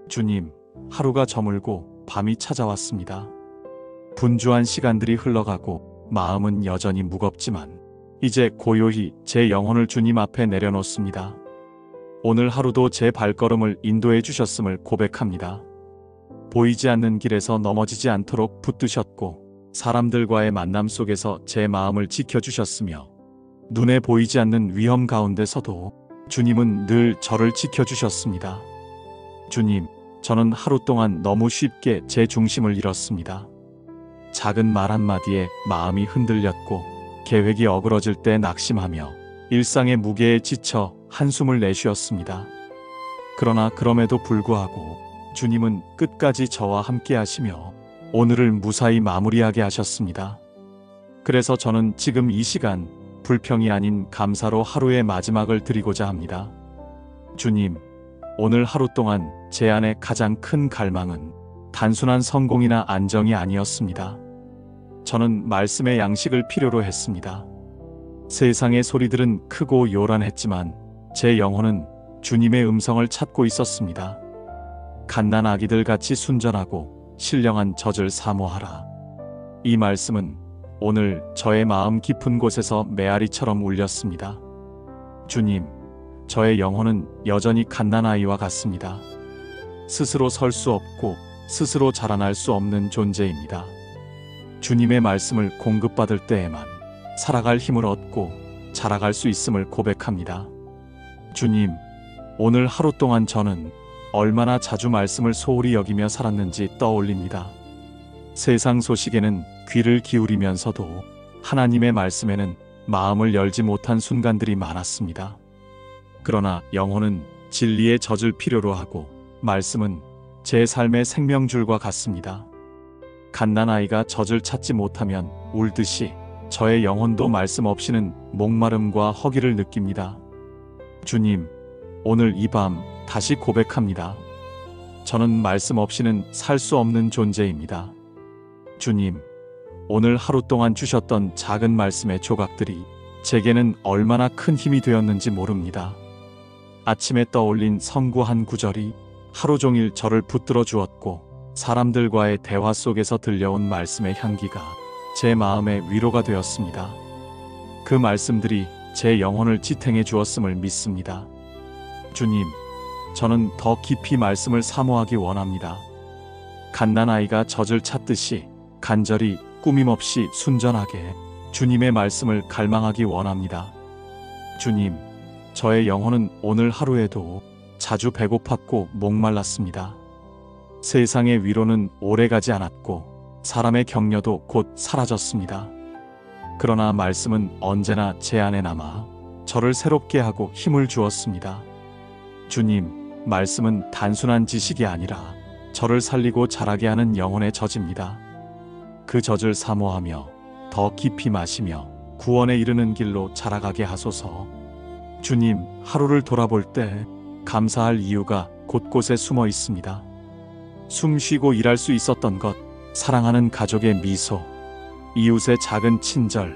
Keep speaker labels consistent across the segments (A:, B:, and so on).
A: 주님, 하루가 저물고 밤이 찾아왔습니다. 분주한 시간들이 흘러가고 마음은 여전히 무겁지만 이제 고요히 제 영혼을 주님 앞에 내려놓습니다. 오늘 하루도 제 발걸음을 인도해 주셨음을 고백합니다. 보이지 않는 길에서 넘어지지 않도록 붙드셨고 사람들과의 만남 속에서 제 마음을 지켜주셨으며 눈에 보이지 않는 위험 가운데서도 주님은 늘 저를 지켜주셨습니다. 주님, 저는 하루 동안 너무 쉽게 제 중심을 잃었습니다. 작은 말 한마디에 마음이 흔들렸고 계획이 어그러질 때 낙심하며 일상의 무게에 지쳐 한숨을 내쉬었습니다. 그러나 그럼에도 불구하고 주님은 끝까지 저와 함께 하시며 오늘을 무사히 마무리하게 하셨습니다. 그래서 저는 지금 이 시간 불평이 아닌 감사로 하루의 마지막을 드리고자 합니다. 주님, 오늘 하루 동안 제 안의 가장 큰 갈망은 단순한 성공이나 안정이 아니었습니다. 저는 말씀의 양식을 필요로 했습니다. 세상의 소리들은 크고 요란했지만 제 영혼은 주님의 음성을 찾고 있었습니다. 갓난 아기들 같이 순전하고 신령한 젖을 사모하라. 이 말씀은 오늘 저의 마음 깊은 곳에서 메아리처럼 울렸습니다. 주님, 저의 영혼은 여전히 갓난아이와 같습니다. 스스로 설 수 없고 스스로 자라날 수 없는 존재입니다. 주님의 말씀을 공급받을 때에만 살아갈 힘을 얻고 자라갈 수 있음을 고백합니다. 주님, 오늘 하루 동안 저는 얼마나 자주 말씀을 소홀히 여기며 살았는지 떠올립니다. 세상 소식에는 귀를 기울이면서도 하나님의 말씀에는 마음을 열지 못한 순간들이 많았습니다. 그러나 영혼은 진리의 젖을 필요로 하고 말씀은 제 삶의 생명줄과 같습니다. 갓난아이가 젖을 찾지 못하면 울듯이 저의 영혼도 말씀 없이는 목마름과 허기를 느낍니다. 주님, 오늘 이 밤 다시 고백합니다. 저는 말씀 없이는 살 수 없는 존재입니다. 주님, 오늘 하루 동안 주셨던 작은 말씀의 조각들이 제게는 얼마나 큰 힘이 되었는지 모릅니다. 아침에 떠올린 성구 한 구절이 하루 종일 저를 붙들어 주었고 사람들과의 대화 속에서 들려온 말씀의 향기가 제 마음의 위로가 되었습니다. 그 말씀들이 제 영혼을 지탱해 주었음을 믿습니다. 주님, 저는 더 깊이 말씀을 사모하기 원합니다. 갓난아이가 젖을 찾듯이 간절히 꾸밈없이 순전하게 주님의 말씀을 갈망하기 원합니다. 주님, 저의 영혼은 오늘 하루에도 자주 배고팠고 목말랐습니다. 세상의 위로는 오래가지 않았고 사람의 격려도 곧 사라졌습니다. 그러나 말씀은 언제나 제 안에 남아 저를 새롭게 하고 힘을 주었습니다. 주님, 말씀은 단순한 지식이 아니라 저를 살리고 자라게 하는 영혼의 젖입니다. 그 젖을 사모하며 더 깊이 마시며 구원에 이르는 길로 자라가게 하소서. 주님, 하루를 돌아볼 때 감사할 이유가 곳곳에 숨어 있습니다. 숨 쉬고 일할 수 있었던 것, 사랑하는 가족의 미소, 이웃의 작은 친절,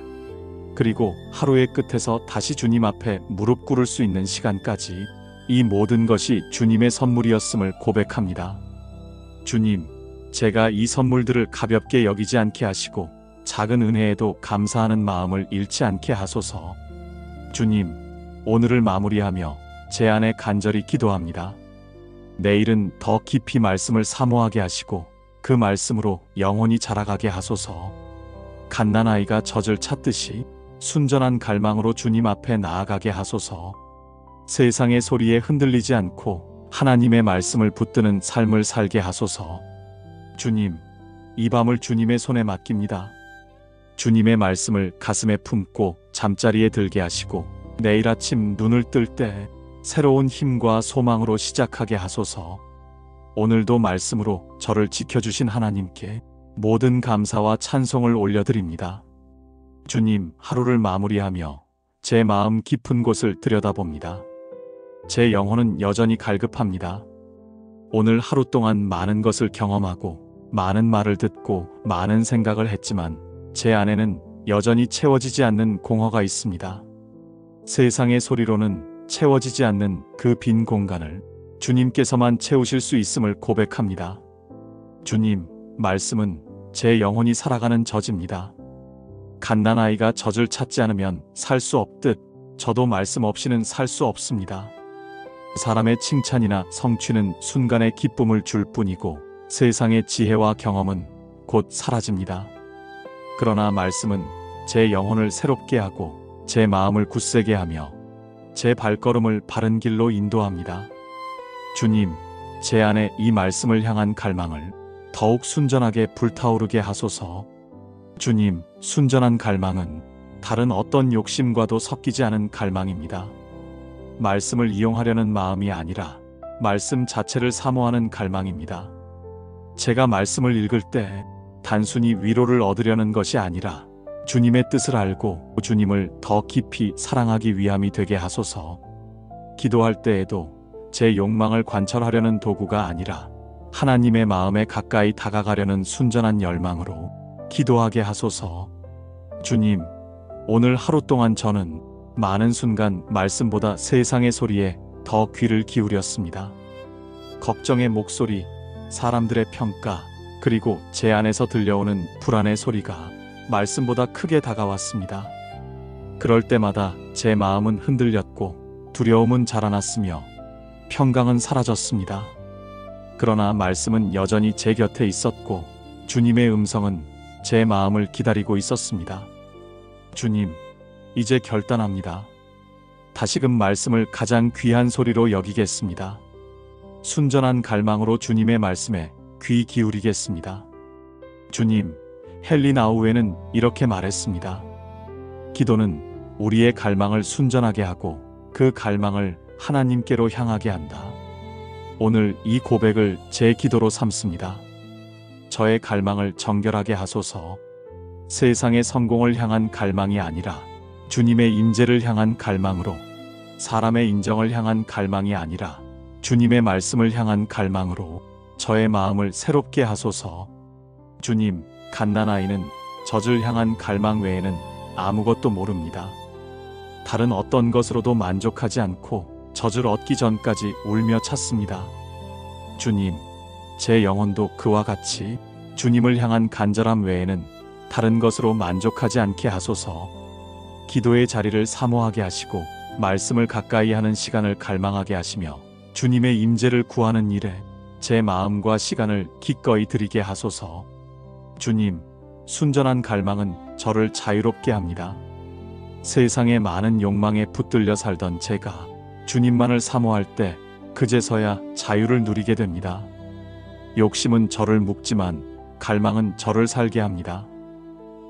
A: 그리고 하루의 끝에서 다시 주님 앞에 무릎 꿇을 수 있는 시간까지 이 모든 것이 주님의 선물이었음을 고백합니다. 주님, 제가 이 선물들을 가볍게 여기지 않게 하시고 작은 은혜에도 감사하는 마음을 잃지 않게 하소서. 주님, 오늘을 마무리하며 제 안에 간절히 기도합니다. 내일은 더 깊이 말씀을 사모하게 하시고 그 말씀으로 영혼이 자라가게 하소서. 갓난아이가 젖을 찾듯이 순전한 갈망으로 주님 앞에 나아가게 하소서. 세상의 소리에 흔들리지 않고 하나님의 말씀을 붙드는 삶을 살게 하소서. 주님, 이 밤을 주님의 손에 맡깁니다. 주님의 말씀을 가슴에 품고 잠자리에 들게 하시고 내일 아침 눈을 뜰 때 새로운 힘과 소망으로 시작하게 하소서. 오늘도 말씀으로 저를 지켜주신 하나님께 모든 감사와 찬송을 올려드립니다. 주님, 하루를 마무리하며 제 마음 깊은 곳을 들여다봅니다. 제 영혼은 여전히 갈급합니다. 오늘 하루 동안 많은 것을 경험하고 많은 말을 듣고 많은 생각을 했지만 제 안에는 여전히 채워지지 않는 공허가 있습니다. 세상의 소리로는 채워지지 않는 그 빈 공간을 주님께서만 채우실 수 있음을 고백합니다. 주님, 말씀은 제 영혼이 살아가는 젖입니다. 갓난아이가 젖을 찾지 않으면 살 수 없듯 저도 말씀 없이는 살 수 없습니다. 사람의 칭찬이나 성취는 순간의 기쁨을 줄 뿐이고 세상의 지혜와 경험은 곧 사라집니다. 그러나 말씀은 제 영혼을 새롭게 하고 제 마음을 굳세게 하며 제 발걸음을 바른 길로 인도합니다. 주님, 제 안에 이 말씀을 향한 갈망을 더욱 순전하게 불타오르게 하소서. 주님, 순전한 갈망은 다른 어떤 욕심과도 섞이지 않은 갈망입니다. 말씀을 이용하려는 마음이 아니라 말씀 자체를 사모하는 갈망입니다. 제가 말씀을 읽을 때 단순히 위로를 얻으려는 것이 아니라 주님의 뜻을 알고 주님을 더 깊이 사랑하기 위함이 되게 하소서. 기도할 때에도 제 욕망을 관철하려는 도구가 아니라 하나님의 마음에 가까이 다가가려는 순전한 열망으로 기도하게 하소서. 주님, 오늘 하루 동안 저는 많은 순간 말씀보다 세상의 소리에 더 귀를 기울였습니다. 걱정의 목소리, 사람들의 평가, 그리고 제 안에서 들려오는 불안의 소리가 말씀보다 크게 다가왔습니다. 그럴 때마다 제 마음은 흔들렸고 두려움은 자라났으며 평강은 사라졌습니다. 그러나 말씀은 여전히 제 곁에 있었고 주님의 음성은 제 마음을 기다리고 있었습니다. 주님, 이제 결단합니다. 다시금 말씀을 가장 귀한 소리로 여기겠습니다. 순전한 갈망으로 주님의 말씀에 귀 기울이겠습니다. 주님, 헨리 나우에는 이렇게 말했습니다. 기도는 우리의 갈망을 순전하게 하고 그 갈망을 하나님께로 향하게 한다. 오늘 이 고백을 제 기도로 삼습니다. 저의 갈망을 정결하게 하소서. 세상의 성공을 향한 갈망이 아니라 주님의 임재를 향한 갈망으로, 사람의 인정을 향한 갈망이 아니라 주님의 말씀을 향한 갈망으로 저의 마음을 새롭게 하소서. 주님, 갓난아이는 젖을 향한 갈망 외에는 아무것도 모릅니다. 다른 어떤 것으로도 만족하지 않고 젖을 얻기 전까지 울며 찾습니다. 주님, 제 영혼도 그와 같이 주님을 향한 간절함 외에는 다른 것으로 만족하지 않게 하소서. 기도의 자리를 사모하게 하시고 말씀을 가까이 하는 시간을 갈망하게 하시며 주님의 임재를 구하는 일에 제 마음과 시간을 기꺼이 드리게 하소서. 주님, 순전한 갈망은 저를 자유롭게 합니다. 세상의 많은 욕망에 붙들려 살던 제가 주님만을 사모할 때 그제서야 자유를 누리게 됩니다. 욕심은 저를 묶지만 갈망은 저를 살게 합니다.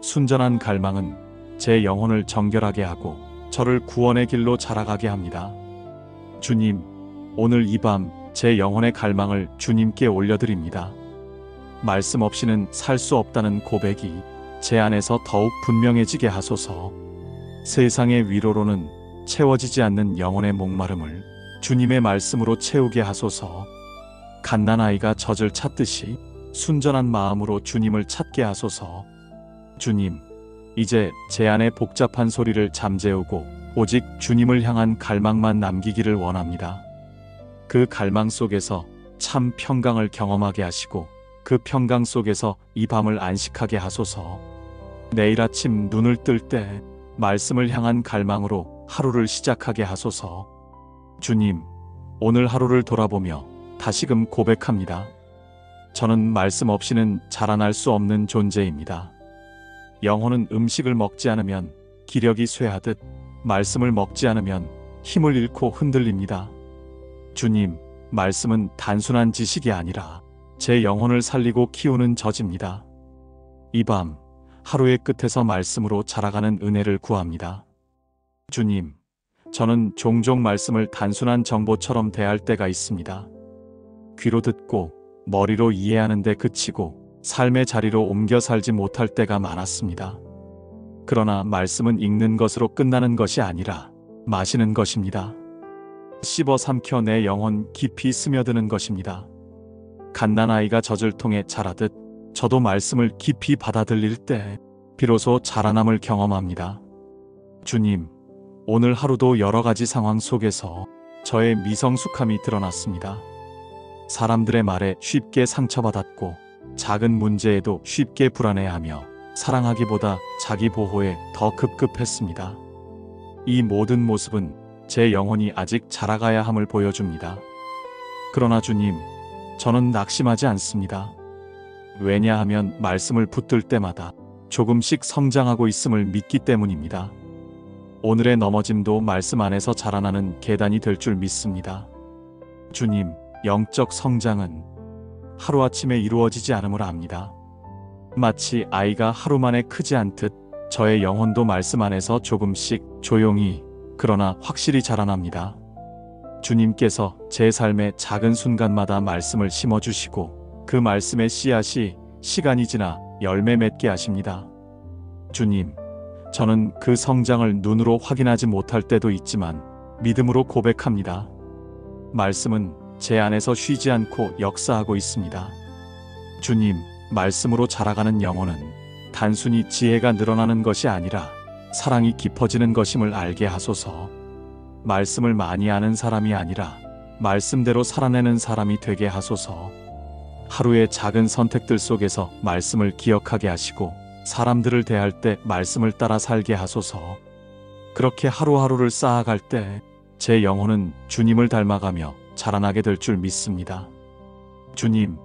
A: 순전한 갈망은 제 영혼을 정결하게 하고 저를 구원의 길로 자라가게 합니다. 주님, 오늘 이 밤 제 영혼의 갈망을 주님께 올려드립니다. 말씀 없이는 살 수 없다는 고백이 제 안에서 더욱 분명해지게 하소서. 세상의 위로로는 채워지지 않는 영혼의 목마름을 주님의 말씀으로 채우게 하소서. 갓난아이가 젖을 찾듯이 순전한 마음으로 주님을 찾게 하소서. 주님, 이제 제 안의 복잡한 소리를 잠재우고 오직 주님을 향한 갈망만 남기기를 원합니다. 그 갈망 속에서 참 평강을 경험하게 하시고 그 평강 속에서 이 밤을 안식하게 하소서. 내일 아침 눈을 뜰 때 말씀을 향한 갈망으로 하루를 시작하게 하소서. 주님, 오늘 하루를 돌아보며 다시금 고백합니다. 저는 말씀 없이는 자라날 수 없는 존재입니다. 영혼은 음식을 먹지 않으면 기력이 쇠하듯 말씀을 먹지 않으면 힘을 잃고 흔들립니다. 주님, 말씀은 단순한 지식이 아니라 제 영혼을 살리고 키우는 젖입니다. 이 밤 하루의 끝에서 말씀으로 자라가는 은혜를 구합니다. 주님, 저는 종종 말씀을 단순한 정보처럼 대할 때가 있습니다. 귀로 듣고 머리로 이해하는 데 그치고 삶의 자리로 옮겨 살지 못할 때가 많았습니다. 그러나 말씀은 읽는 것으로 끝나는 것이 아니라 마시는 것입니다. 씹어 삼켜 내 영혼 깊이 스며드는 것입니다. 갓난아이가 젖을 통해 자라듯 저도 말씀을 깊이 받아들일 때 비로소 자라남을 경험합니다. 주님, 오늘 하루도 여러 가지 상황 속에서 저의 미성숙함이 드러났습니다. 사람들의 말에 쉽게 상처받았고 작은 문제에도 쉽게 불안해하며 사랑하기보다 자기 보호에 더 급급했습니다. 이 모든 모습은 제 영혼이 아직 자라가야 함을 보여줍니다. 그러나 주님, 저는 낙심하지 않습니다. 왜냐하면 말씀을 붙들 때마다 조금씩 성장하고 있음을 믿기 때문입니다. 오늘의 넘어짐도 말씀 안에서 자라나는 계단이 될 줄 믿습니다. 주님, 영적 성장은 하루아침에 이루어지지 않음을 압니다. 마치 아이가 하루 만에 크지 않듯 저의 영혼도 말씀 안에서 조금씩 조용히 그러나 확실히 자라납니다. 주님께서 제 삶의 작은 순간마다 말씀을 심어주시고 그 말씀의 씨앗이 시간이 지나 열매 맺게 하십니다. 주님, 저는 그 성장을 눈으로 확인하지 못할 때도 있지만 믿음으로 고백합니다. 말씀은 제 안에서 쉬지 않고 역사하고 있습니다. 주님, 말씀으로 자라가는 영혼은 단순히 지혜가 늘어나는 것이 아니라 사랑이 깊어지는 것임을 알게 하소서. 말씀을 많이 아는 사람이 아니라 말씀대로 살아내는 사람이 되게 하소서. 하루의 작은 선택들 속에서 말씀을 기억하게 하시고 사람들을 대할 때 말씀을 따라 살게 하소서. 그렇게 하루하루를 쌓아갈 때 제 영혼은 주님을 닮아가며 자라나게 될 줄 믿습니다. 주님,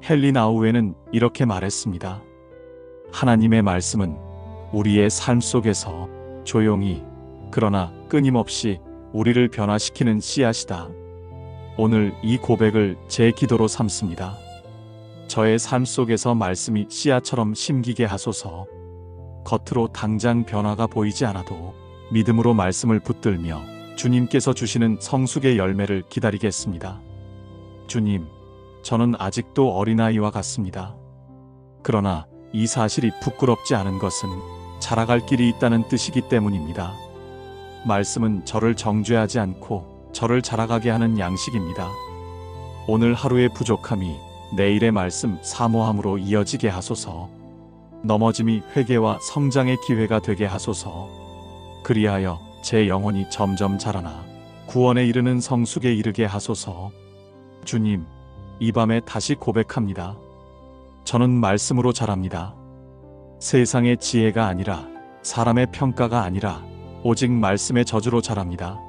A: 헨리 나우에는 이렇게 말했습니다. 하나님의 말씀은 우리의 삶 속에서 조용히 그러나 끊임없이 우리를 변화시키는 씨앗이다. 오늘 이 고백을 제 기도로 삼습니다. 저의 삶 속에서 말씀이 씨앗처럼 심기게 하소서. 겉으로 당장 변화가 보이지 않아도 믿음으로 말씀을 붙들며 주님께서 주시는 성숙의 열매를 기다리겠습니다. 주님, 저는 아직도 어린아이와 같습니다. 그러나 이 사실이 부끄럽지 않은 것은 자라갈 길이 있다는 뜻이기 때문입니다. 말씀은 저를 정죄하지 않고 저를 자라가게 하는 양식입니다. 오늘 하루의 부족함이 내일의 말씀 사모함으로 이어지게 하소서. 넘어짐이 회개와 성장의 기회가 되게 하소서. 그리하여 제 영혼이 점점 자라나 구원에 이르는 성숙에 이르게 하소서. 주님, 이 밤에 다시 고백합니다. 저는 말씀으로 자랍니다. 세상의 지혜가 아니라 사람의 평가가 아니라 오직 말씀의 저주로 자랍니다.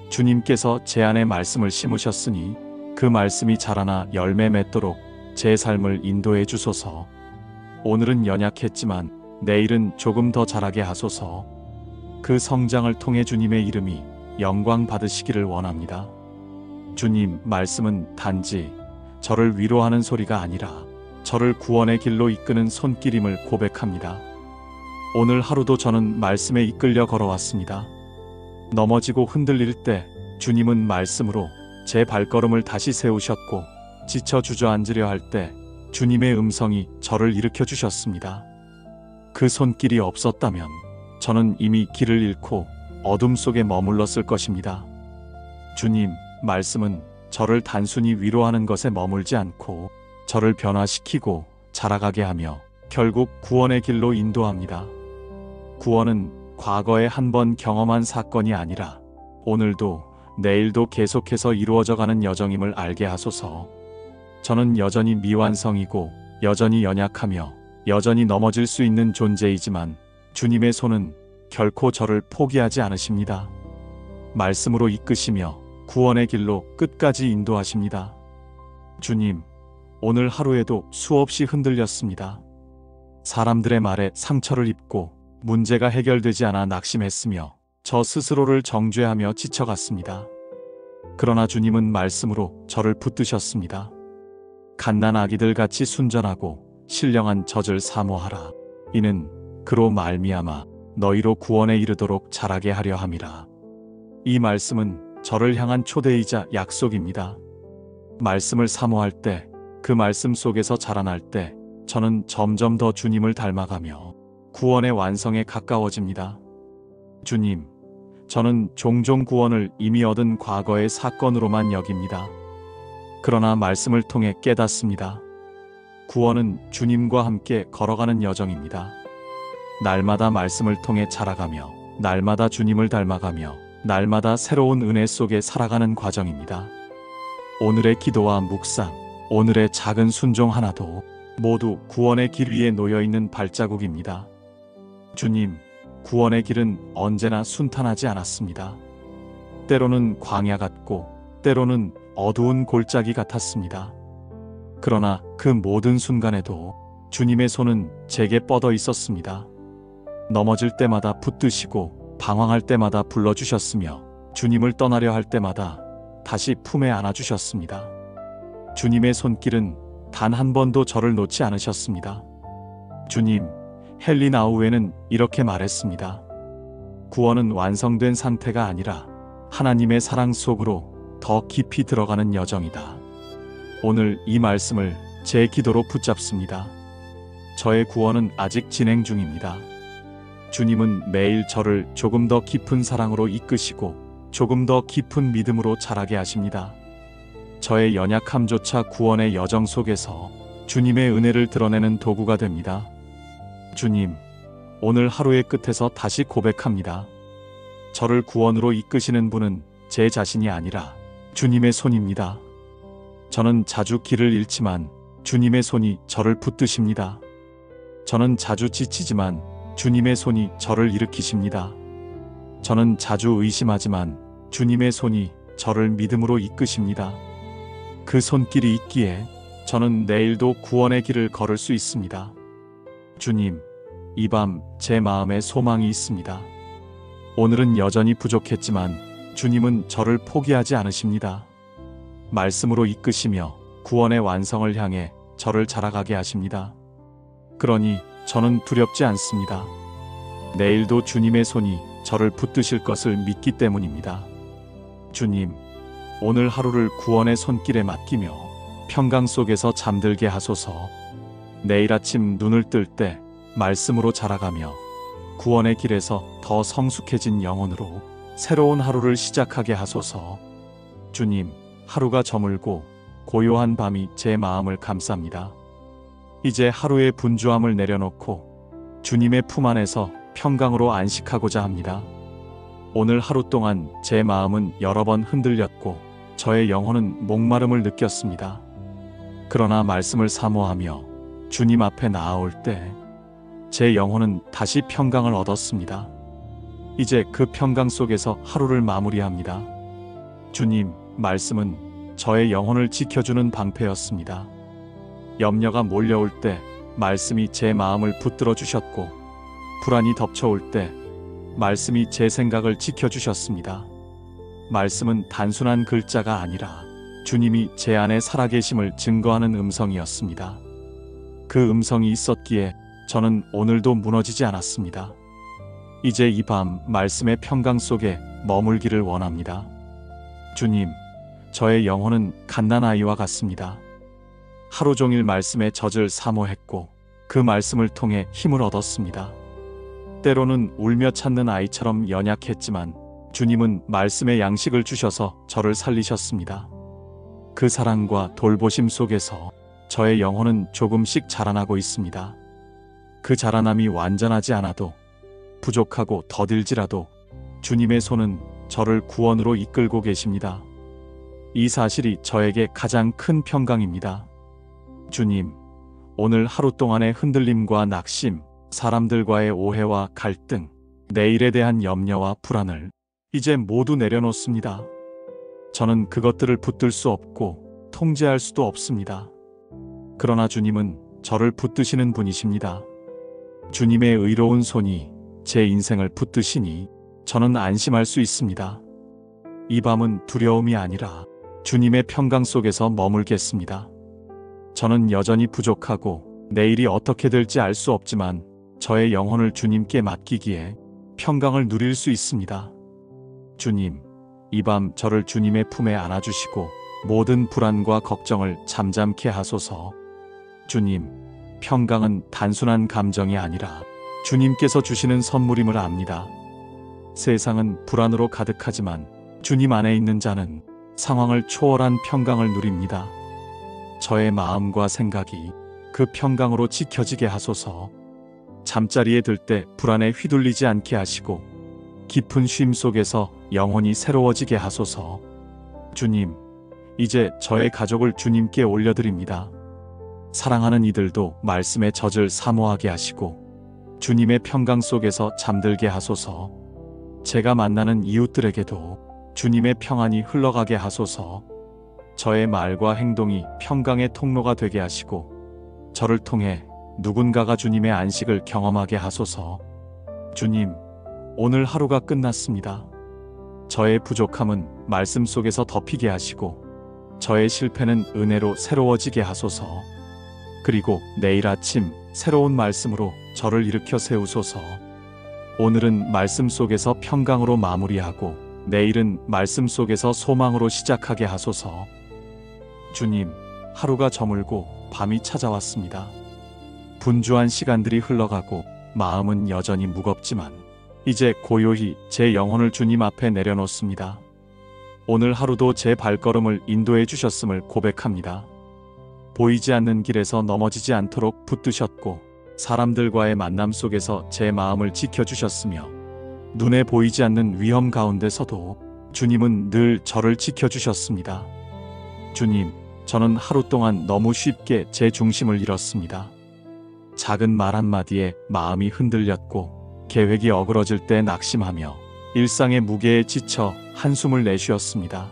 A: 주님께서 제 안에 말씀을 심으셨으니 그 말씀이 자라나 열매 맺도록 제 삶을 인도해 주소서. 오늘은 연약했지만 내일은 조금 더 자라게 하소서. 그 성장을 통해 주님의 이름이 영광 받으시기를 원합니다. 주님, 말씀은 단지 저를 위로하는 소리가 아니라 저를 구원의 길로 이끄는 손길임을 고백합니다. 오늘 하루도 저는 말씀에 이끌려 걸어왔습니다. 넘어지고 흔들릴 때 주님은 말씀으로 제 발걸음을 다시 세우셨고 지쳐 주저앉으려 할 때 주님의 음성이 저를 일으켜 주셨습니다. 그 손길이 없었다면 저는 이미 길을 잃고 어둠 속에 머물렀을 것입니다. 주님, 말씀은 저를 단순히 위로하는 것에 머물지 않고 저를 변화시키고 자라가게 하며 결국 구원의 길로 인도합니다. 구원은 과거에 한 번 경험한 사건이 아니라 오늘도 내일도 계속해서 이루어져가는 여정임을 알게 하소서. 저는 여전히 미완성이고 여전히 연약하며 여전히 넘어질 수 있는 존재이지만 주님의 손은 결코 저를 포기하지 않으십니다. 말씀으로 이끄시며 구원의 길로 끝까지 인도하십니다. 주님, 오늘 하루에도 수없이 흔들렸습니다. 사람들의 말에 상처를 입고 문제가 해결되지 않아 낙심했으며 저 스스로를 정죄하며 지쳐갔습니다. 그러나 주님은 말씀으로 저를 붙드셨습니다. 갓난 아기들 같이 순전하고 신령한 젖을 사모하라. 이는 그로 말미암아 너희로 구원에 이르도록 자라게 하려 함이라. 이 말씀은 저를 향한 초대이자 약속입니다. 말씀을 사모할 때, 그 말씀 속에서 자라날 때 저는 점점 더 주님을 닮아가며 구원의 완성에 가까워집니다. 주님, 저는 종종 구원을 이미 얻은 과거의 사건으로만 여깁니다. 그러나 말씀을 통해 깨닫습니다. 구원은 주님과 함께 걸어가는 여정입니다. 날마다 말씀을 통해 자라가며 날마다 주님을 닮아가며 날마다 새로운 은혜 속에 살아가는 과정입니다. 오늘의 기도와 묵상, 오늘의 작은 순종 하나도 모두 구원의 길 위에 놓여 있는 발자국입니다. 주님, 구원의 길은 언제나 순탄하지 않았습니다. 때로는 광야 같고 때로는 어두운 골짜기 같았습니다. 그러나 그 모든 순간에도 주님의 손은 제게 뻗어 있었습니다. 넘어질 때마다 붙드시고 방황할 때마다 불러주셨으며 주님을 떠나려 할 때마다 다시 품에 안아주셨습니다. 주님의 손길은 단 한 번도 저를 놓지 않으셨습니다. 주님, 헨리 나우에는 이렇게 말했습니다. 구원은 완성된 상태가 아니라 하나님의 사랑 속으로 더 깊이 들어가는 여정이다. 오늘 이 말씀을 제 기도로 붙잡습니다. 저의 구원은 아직 진행 중입니다. 주님은 매일 저를 조금 더 깊은 사랑으로 이끄시고 조금 더 깊은 믿음으로 자라게 하십니다. 저의 연약함조차 구원의 여정 속에서 주님의 은혜를 드러내는 도구가 됩니다. 주님, 오늘 하루의 끝에서 다시 고백합니다. 저를 구원으로 이끄시는 분은 제 자신이 아니라 주님의 손입니다. 저는 자주 길을 잃지만 주님의 손이 저를 붙드십니다. 저는 자주 지치지만 주님의 손이 저를 일으키십니다. 저는 자주 의심하지만 주님의 손이 저를 믿음으로 이끄십니다. 그 손길이 있기에 저는 내일도 구원의 길을 걸을 수 있습니다. 주님, 이 밤 제 마음에 소망이 있습니다. 오늘은 여전히 부족했지만 주님은 저를 포기하지 않으십니다. 말씀으로 이끄시며 구원의 완성을 향해 저를 자라가게 하십니다. 그러니 저는 두렵지 않습니다. 내일도 주님의 손이 저를 붙드실 것을 믿기 때문입니다. 주님, 오늘 하루를 구원의 손길에 맡기며 평강 속에서 잠들게 하소서. 내일 아침 눈을 뜰 때 말씀으로 자라가며 구원의 길에서 더 성숙해진 영혼으로 새로운 하루를 시작하게 하소서. 주님, 하루가 저물고 고요한 밤이 제 마음을 감쌉니다. 이제 하루의 분주함을 내려놓고 주님의 품 안에서 평강으로 안식하고자 합니다. 오늘 하루 동안 제 마음은 여러 번 흔들렸고 저의 영혼은 목마름을 느꼈습니다. 그러나 말씀을 사모하며 주님 앞에 나아올 때 제 영혼은 다시 평강을 얻었습니다. 이제 그 평강 속에서 하루를 마무리합니다. 주님, 말씀은 저의 영혼을 지켜주는 방패였습니다. 염려가 몰려올 때 말씀이 제 마음을 붙들어 주셨고 불안이 덮쳐올 때 말씀이 제 생각을 지켜주셨습니다. 말씀은 단순한 글자가 아니라 주님이 제 안에 살아계심을 증거하는 음성이었습니다. 그 음성이 있었기에 저는 오늘도 무너지지 않았습니다. 이제 이 밤 말씀의 평강 속에 머물기를 원합니다. 주님, 저의 영혼은 갓난아이와 같습니다. 하루 종일 말씀의 젖을 사모했고 그 말씀을 통해 힘을 얻었습니다. 때로는 울며 찾는 아이처럼 연약했지만 주님은 말씀의 양식을 주셔서 저를 살리셨습니다. 그 사랑과 돌보심 속에서 저의 영혼은 조금씩 자라나고 있습니다. 그 자라남이 완전하지 않아도 부족하고 더딜지라도 주님의 손은 저를 구원으로 이끌고 계십니다. 이 사실이 저에게 가장 큰 평강입니다. 주님, 오늘 하루 동안의 흔들림과 낙심, 사람들과의 오해와 갈등, 내일에 대한 염려와 불안을 이제 모두 내려놓습니다. 저는 그것들을 붙들 수 없고 통제할 수도 없습니다. 그러나 주님은 저를 붙드시는 분이십니다. 주님의 의로운 손이 제 인생을 붙드시니 저는 안심할 수 있습니다. 이 밤은 두려움이 아니라 주님의 평강 속에서 머물겠습니다. 저는 여전히 부족하고 내일이 어떻게 될지 알 수 없지만 저의 영혼을 주님께 맡기기에 평강을 누릴 수 있습니다. 주님, 이 밤 저를 주님의 품에 안아주시고 모든 불안과 걱정을 잠잠케 하소서. 주님, 평강은 단순한 감정이 아니라 주님께서 주시는 선물임을 압니다. 세상은 불안으로 가득하지만 주님 안에 있는 자는 상황을 초월한 평강을 누립니다. 저의 마음과 생각이 그 평강으로 지켜지게 하소서. 잠자리에 들 때 불안에 휘둘리지 않게 하시고 깊은 쉼 속에서 영혼이 새로워지게 하소서. 주님, 이제 저의 가족을 주님께 올려드립니다. 사랑하는 이들도 말씀의 젖을 사모하게 하시고 주님의 평강 속에서 잠들게 하소서. 제가 만나는 이웃들에게도 주님의 평안이 흘러가게 하소서. 저의 말과 행동이 평강의 통로가 되게 하시고 저를 통해 누군가가 주님의 안식을 경험하게 하소서. 주님, 오늘 하루가 끝났습니다. 저의 부족함은 말씀 속에서 덮이게 하시고 저의 실패는 은혜로 새로워지게 하소서. 그리고 내일 아침 새로운 말씀으로 저를 일으켜 세우소서. 오늘은 말씀 속에서 평강으로 마무리하고 내일은 말씀 속에서 소망으로 시작하게 하소서. 주님, 하루가 저물고 밤이 찾아왔습니다. 분주한 시간들이 흘러가고 마음은 여전히 무겁지만 이제 고요히 제 영혼을 주님 앞에 내려놓습니다. 오늘 하루도 제 발걸음을 인도해 주셨음을 고백합니다. 보이지 않는 길에서 넘어지지 않도록 붙드셨고 사람들과의 만남 속에서 제 마음을 지켜주셨으며 눈에 보이지 않는 위험 가운데서도 주님은 늘 저를 지켜주셨습니다. 주님, 저는 하루 동안 너무 쉽게 제 중심을 잃었습니다. 작은 말 한마디에 마음이 흔들렸고 계획이 어그러질 때 낙심하며 일상의 무게에 지쳐 한숨을 내쉬었습니다.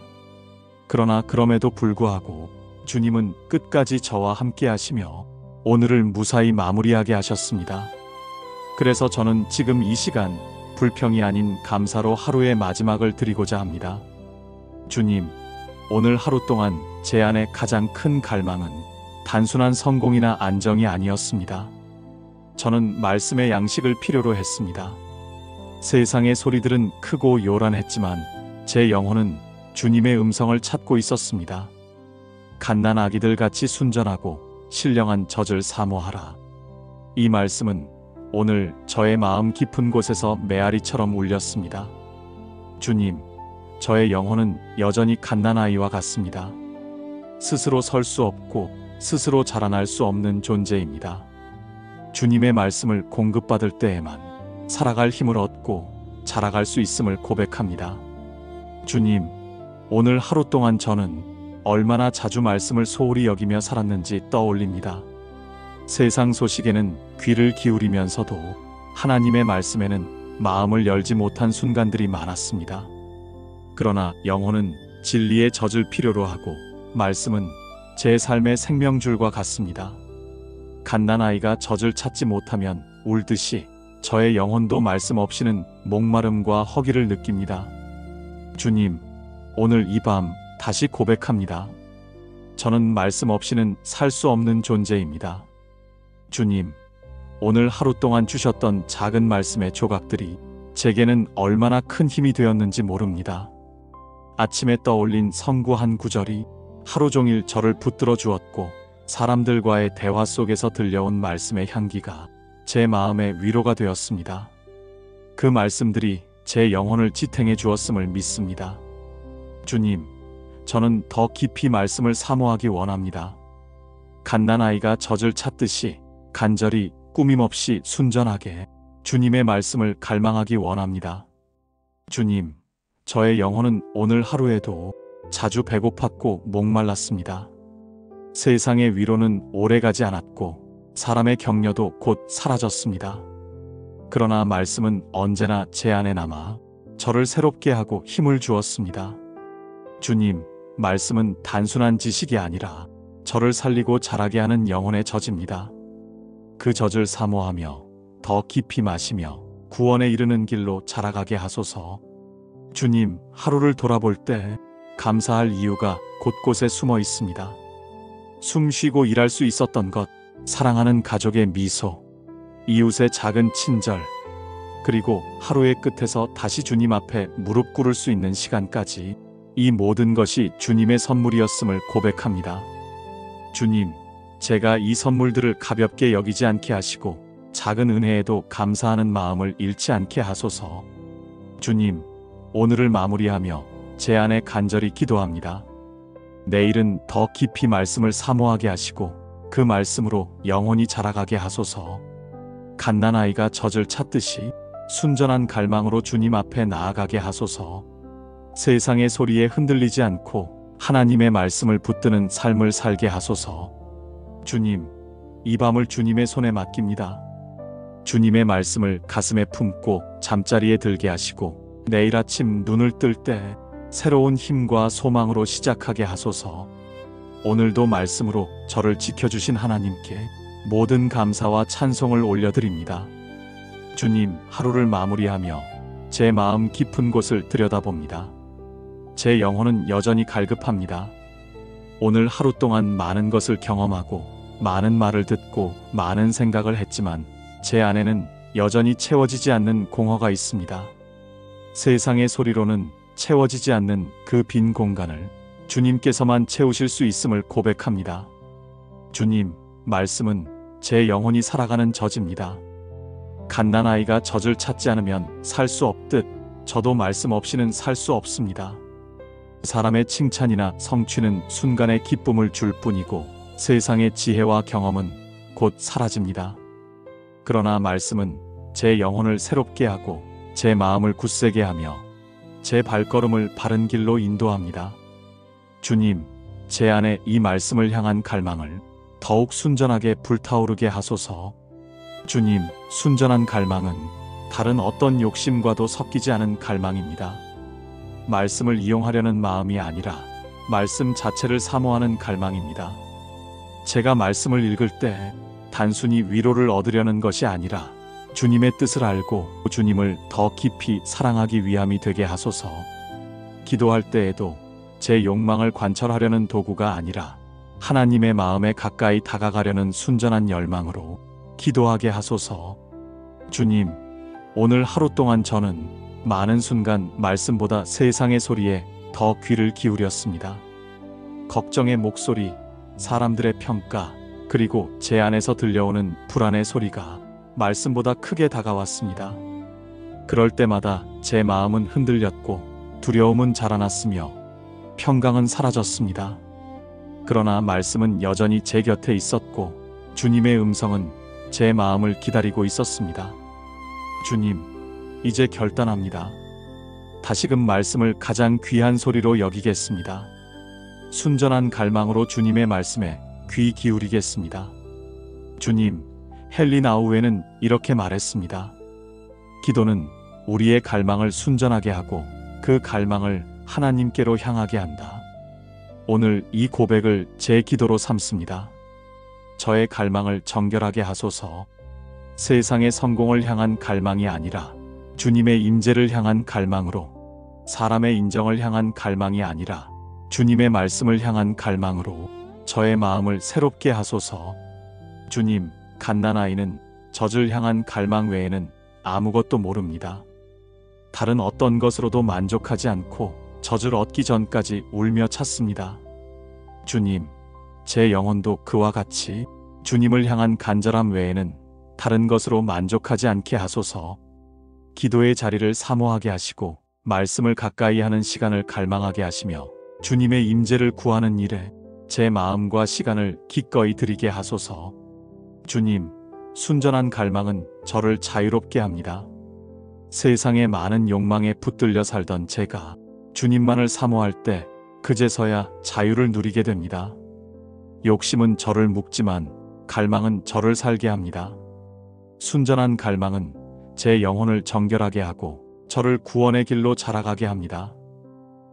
A: 그러나 그럼에도 불구하고 주님은 끝까지 저와 함께 하시며 오늘을 무사히 마무리하게 하셨습니다. 그래서 저는 지금 이 시간 불평이 아닌 감사로 하루의 마지막을 드리고자 합니다. 주님, 오늘 하루 동안 제 안에 가장 큰 갈망은 단순한 성공이나 안정이 아니었습니다. 저는 말씀의 양식을 필요로 했습니다. 세상의 소리들은 크고 요란했지만 제 영혼은 주님의 음성을 찾고 있었습니다. 갓난 아기들 같이 순전하고 신령한 젖을 사모하라. 이 말씀은 오늘 저의 마음 깊은 곳에서 메아리처럼 울렸습니다. 주님, 저의 영혼은 여전히 갓난아이와 같습니다. 스스로 설 수 없고 스스로 자라날 수 없는 존재입니다. 주님의 말씀을 공급받을 때에만 살아갈 힘을 얻고 자라갈 수 있음을 고백합니다. 주님, 오늘 하루 동안 저는 얼마나 자주 말씀을 소홀히 여기며 살았는지 떠올립니다. 세상 소식에는 귀를 기울이면서도 하나님의 말씀에는 마음을 열지 못한 순간들이 많았습니다. 그러나 영혼은 진리의 젖을 필요로 하고 말씀은 제 삶의 생명줄과 같습니다. 갓난아이가 젖을 찾지 못하면 울듯이 저의 영혼도 말씀 없이는 목마름과 허기를 느낍니다. 주님, 오늘 이 밤 다시 고백합니다. 저는 말씀 없이는 살 수 없는 존재입니다. 주님, 오늘 하루 동안 주셨던 작은 말씀의 조각들이 제게는 얼마나 큰 힘이 되었는지 모릅니다. 아침에 떠올린 성구 한 구절이 하루 종일 저를 붙들어 주었고 사람들과의 대화 속에서 들려온 말씀의 향기가 제 마음의 위로가 되었습니다. 그 말씀들이 제 영혼을 지탱해 주었음을 믿습니다. 주님, 저는 더 깊이 말씀을 사모하기 원합니다. 갓난아이가 젖을 찾듯이 간절히 꾸밈없이 순전하게 주님의 말씀을 갈망하기 원합니다. 주님, 저의 영혼은 오늘 하루에도 자주 배고팠고 목말랐습니다. 세상의 위로는 오래가지 않았고 사람의 격려도 곧 사라졌습니다. 그러나 말씀은 언제나 제 안에 남아 저를 새롭게 하고 힘을 주었습니다. 주님, 말씀은 단순한 지식이 아니라 저를 살리고 자라게 하는 영혼의 젖입니다. 그 젖을 사모하며 더 깊이 마시며 구원에 이르는 길로 자라가게 하소서. 주님, 하루를 돌아볼 때 감사할 이유가 곳곳에 숨어 있습니다. 숨 쉬고 일할 수 있었던 것, 사랑하는 가족의 미소, 이웃의 작은 친절, 그리고 하루의 끝에서 다시 주님 앞에 무릎 꿇을 수 있는 시간까지 이 모든 것이 주님의 선물이었음을 고백합니다. 주님, 제가 이 선물들을 가볍게 여기지 않게 하시고 작은 은혜에도 감사하는 마음을 잃지 않게 하소서. 주님, 오늘을 마무리하며 제 안에 간절히 기도합니다. 내일은 더 깊이 말씀을 사모하게 하시고 그 말씀으로 영혼이 자라가게 하소서. 갓난아이가 젖을 찾듯이 순전한 갈망으로 주님 앞에 나아가게 하소서. 세상의 소리에 흔들리지 않고 하나님의 말씀을 붙드는 삶을 살게 하소서. 주님, 이 밤을 주님의 손에 맡깁니다. 주님의 말씀을 가슴에 품고 잠자리에 들게 하시고 내일 아침 눈을 뜰 때 새로운 힘과 소망으로 시작하게 하소서. 오늘도 말씀으로 저를 지켜주신 하나님께 모든 감사와 찬송을 올려드립니다. 주님, 하루를 마무리하며 제 마음 깊은 곳을 들여다봅니다. 제 영혼은 여전히 갈급합니다. 오늘 하루 동안 많은 것을 경험하고 많은 말을 듣고 많은 생각을 했지만 제 안에는 여전히 채워지지 않는 공허가 있습니다. 세상의 소리로는 채워지지 않는 그 빈 공간을 주님께서만 채우실 수 있음을 고백합니다. 주님, 말씀은 제 영혼이 살아가는 젖입니다. 갓난아이가 젖을 찾지 않으면 살 수 없듯 저도 말씀 없이는 살 수 없습니다. 사람의 칭찬이나 성취는 순간의 기쁨을 줄 뿐이고 세상의 지혜와 경험은 곧 사라집니다. 그러나 말씀은 제 영혼을 새롭게 하고 제 마음을 굳세게 하며 제 발걸음을 바른 길로 인도합니다. 주님, 제 안에 이 말씀을 향한 갈망을 더욱 순전하게 불타오르게 하소서. 주님, 순전한 갈망은 다른 어떤 욕심과도 섞이지 않은 갈망입니다. 말씀을 이용하려는 마음이 아니라 말씀 자체를 사모하는 갈망입니다. 제가 말씀을 읽을 때 단순히 위로를 얻으려는 것이 아니라 주님의 뜻을 알고 주님을 더 깊이 사랑하기 위함이 되게 하소서. 기도할 때에도 제 욕망을 관철하려는 도구가 아니라 하나님의 마음에 가까이 다가가려는 순전한 열망으로 기도하게 하소서. 주님, 오늘 하루 동안 저는 많은 순간 말씀보다 세상의 소리에 더 귀를 기울였습니다. 걱정의 목소리, 사람들의 평가, 그리고 제 안에서 들려오는 불안의 소리가 말씀보다 크게 다가왔습니다. 그럴 때마다 제 마음은 흔들렸고 두려움은 자라났으며 평강은 사라졌습니다. 그러나 말씀은 여전히 제 곁에 있었고 주님의 음성은 제 마음을 기다리고 있었습니다. 주님, 이제 결단합니다. 다시금 말씀을 가장 귀한 소리로 여기겠습니다. 순전한 갈망으로 주님의 말씀에 귀 기울이겠습니다. 주님, 헨리 나우에는 이렇게 말했습니다. 기도는 우리의 갈망을 순전하게 하고 그 갈망을 하나님께로 향하게 한다. 오늘 이 고백을 제 기도로 삼습니다. 저의 갈망을 정결하게 하소서. 세상의 성공을 향한 갈망이 아니라 주님의 임재를 향한 갈망으로, 사람의 인정을 향한 갈망이 아니라 주님의 말씀을 향한 갈망으로 저의 마음을 새롭게 하소서. 주님, 갓난아이는 젖을 향한 갈망 외에는 아무것도 모릅니다. 다른 어떤 것으로도 만족하지 않고 젖을 얻기 전까지 울며 찾습니다. 주님, 제 영혼도 그와 같이 주님을 향한 간절함 외에는 다른 것으로 만족하지 않게 하소서. 기도의 자리를 사모하게 하시고 말씀을 가까이 하는 시간을 갈망하게 하시며 주님의 임재를 구하는 일에 제 마음과 시간을 기꺼이 드리게 하소서. 주님, 순전한 갈망은 저를 자유롭게 합니다. 세상의 많은 욕망에 붙들려 살던 제가 주님만을 사모할 때 그제서야 자유를 누리게 됩니다. 욕심은 저를 묶지만 갈망은 저를 살게 합니다. 순전한 갈망은 제 영혼을 정결하게 하고 저를 구원의 길로 자라가게 합니다.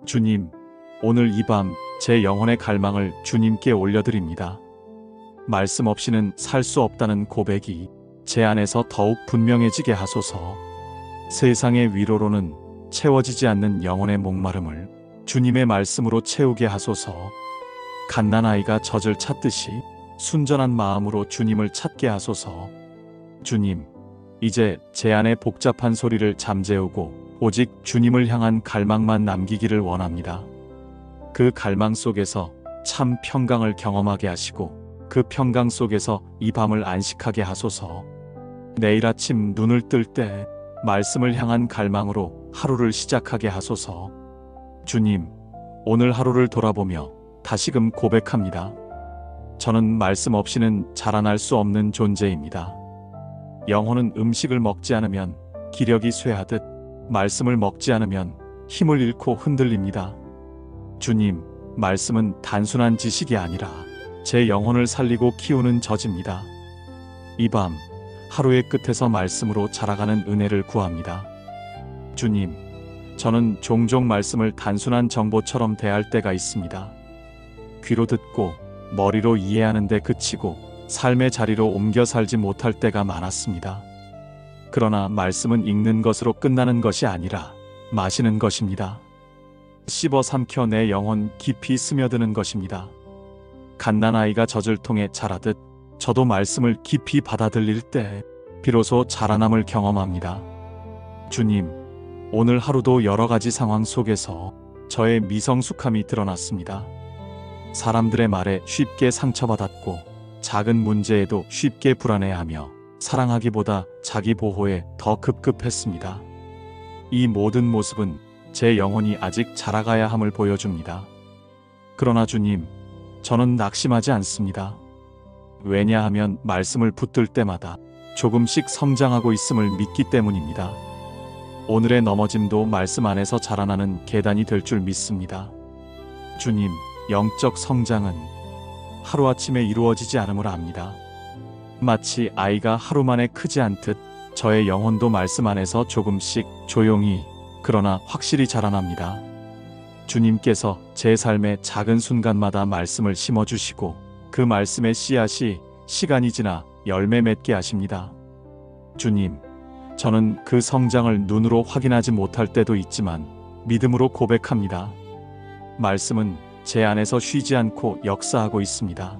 A: 주님, 오늘 이 밤 제 영혼의 갈망을 주님께 올려드립니다. 말씀 없이는 살 수 없다는 고백이 제 안에서 더욱 분명해지게 하소서. 세상의 위로로는 채워지지 않는 영혼의 목마름을 주님의 말씀으로 채우게 하소서. 갓난아이가 젖을 찾듯이 순전한 마음으로 주님을 찾게 하소서. 주님, 이제 제 안의 복잡한 소리를 잠재우고 오직 주님을 향한 갈망만 남기기를 원합니다. 그 갈망 속에서 참 평강을 경험하게 하시고 그 평강 속에서 이 밤을 안식하게 하소서. 내일 아침 눈을 뜰 때 말씀을 향한 갈망으로 하루를 시작하게 하소서. 주님, 오늘 하루를 돌아보며 다시금 고백합니다. 저는 말씀 없이는 자라날 수 없는 존재입니다. 영혼은 음식을 먹지 않으면 기력이 쇠하듯 말씀을 먹지 않으면 힘을 잃고 흔들립니다. 주님, 말씀은 단순한 지식이 아니라 제 영혼을 살리고 키우는 저지입니다. 이 밤 하루의 끝에서 말씀으로 자라가는 은혜를 구합니다. 주님, 저는 종종 말씀을 단순한 정보처럼 대할 때가 있습니다. 귀로 듣고 머리로 이해하는 데 그치고 삶의 자리로 옮겨 살지 못할 때가 많았습니다. 그러나 말씀은 읽는 것으로 끝나는 것이 아니라 마시는 것입니다. 씹어 삼켜 내 영혼 깊이 스며드는 것입니다. 갓난아이가 젖을 통해 자라듯 저도 말씀을 깊이 받아들일 때 비로소 자라남을 경험합니다. 주님, 오늘 하루도 여러 가지 상황 속에서 저의 미성숙함이 드러났습니다. 사람들의 말에 쉽게 상처받았고 작은 문제에도 쉽게 불안해하며 사랑하기보다 자기 보호에 더 급급했습니다. 이 모든 모습은 제 영혼이 아직 자라가야 함을 보여줍니다. 그러나 주님, 저는 낙심하지 않습니다. 왜냐하면 말씀을 붙들 때마다 조금씩 성장하고 있음을 믿기 때문입니다. 오늘의 넘어짐도 말씀 안에서 자라나는 계단이 될 줄 믿습니다. 주님, 영적 성장은 하루아침에 이루어지지 않음을 압니다. 마치 아이가 하루 만에 크지 않듯 저의 영혼도 말씀 안에서 조금씩 조용히 그러나 확실히 자라납니다. 주님께서 제 삶의 작은 순간마다 말씀을 심어주시고 그 말씀의 씨앗이 시간이 지나 열매 맺게 하십니다. 주님, 저는 그 성장을 눈으로 확인하지 못할 때도 있지만 믿음으로 고백합니다. 말씀은 제 안에서 쉬지 않고 역사하고 있습니다.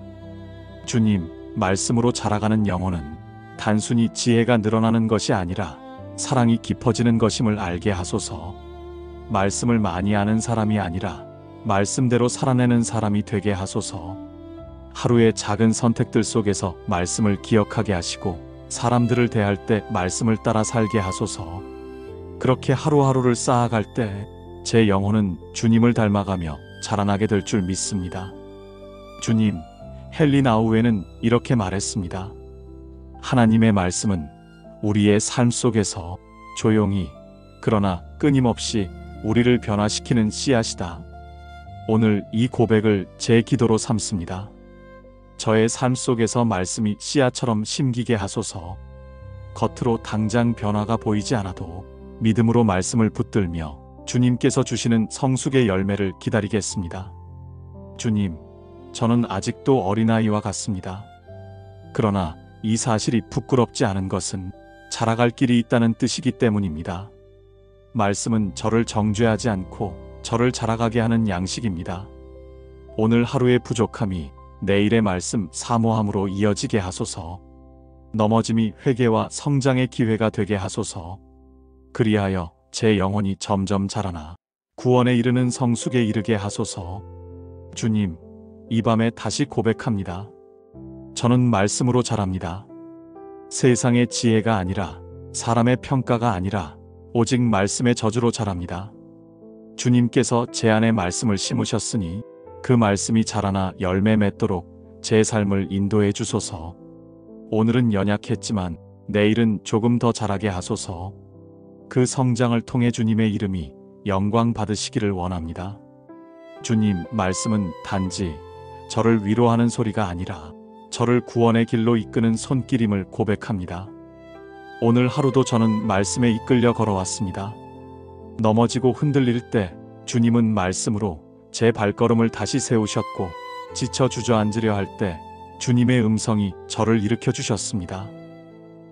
A: 주님, 말씀으로 자라가는 영혼은 단순히 지혜가 늘어나는 것이 아니라 사랑이 깊어지는 것임을 알게 하소서. 말씀을 많이 아는 사람이 아니라 말씀대로 살아내는 사람이 되게 하소서. 하루의 작은 선택들 속에서 말씀을 기억하게 하시고 사람들을 대할 때 말씀을 따라 살게 하소서. 그렇게 하루하루를 쌓아갈 때 제 영혼은 주님을 닮아가며 자라나게 될 줄 믿습니다. 주님, 헨리 나우에는 이렇게 말했습니다. 하나님의 말씀은 우리의 삶 속에서 조용히 그러나 끊임없이 우리를 변화시키는 씨앗이다. 오늘 이 고백을 제 기도로 삼습니다. 저의 삶 속에서 말씀이 씨앗처럼 심기게 하소서. 겉으로 당장 변화가 보이지 않아도 믿음으로 말씀을 붙들며 주님께서 주시는 성숙의 열매를 기다리겠습니다. 주님, 저는 아직도 어린아이와 같습니다. 그러나 이 사실이 부끄럽지 않은 것은 자라갈 길이 있다는 뜻이기 때문입니다. 말씀은 저를 정죄하지 않고 저를 자라가게 하는 양식입니다. 오늘 하루의 부족함이 내일의 말씀 사모함으로 이어지게 하소서. 넘어짐이 회개와 성장의 기회가 되게 하소서. 그리하여 제 영혼이 점점 자라나 구원에 이르는 성숙에 이르게 하소서. 주님, 이 밤에 다시 고백합니다. 저는 말씀으로 자랍니다. 세상의 지혜가 아니라 사람의 평가가 아니라 오직 말씀의 저주로 자랍니다. 주님께서 제 안에 말씀을 심으셨으니 그 말씀이 자라나 열매 맺도록 제 삶을 인도해 주소서. 오늘은 연약했지만 내일은 조금 더 자라게 하소서. 그 성장을 통해 주님의 이름이 영광 받으시기를 원합니다. 주님, 말씀은 단지 저를 위로하는 소리가 아니라 저를 구원의 길로 이끄는 손길임을 고백합니다. 오늘 하루도 저는 말씀에 이끌려 걸어왔습니다. 넘어지고 흔들릴 때 주님은 말씀으로 제 발걸음을 다시 세우셨고 지쳐 주저앉으려 할 때 주님의 음성이 저를 일으켜 주셨습니다.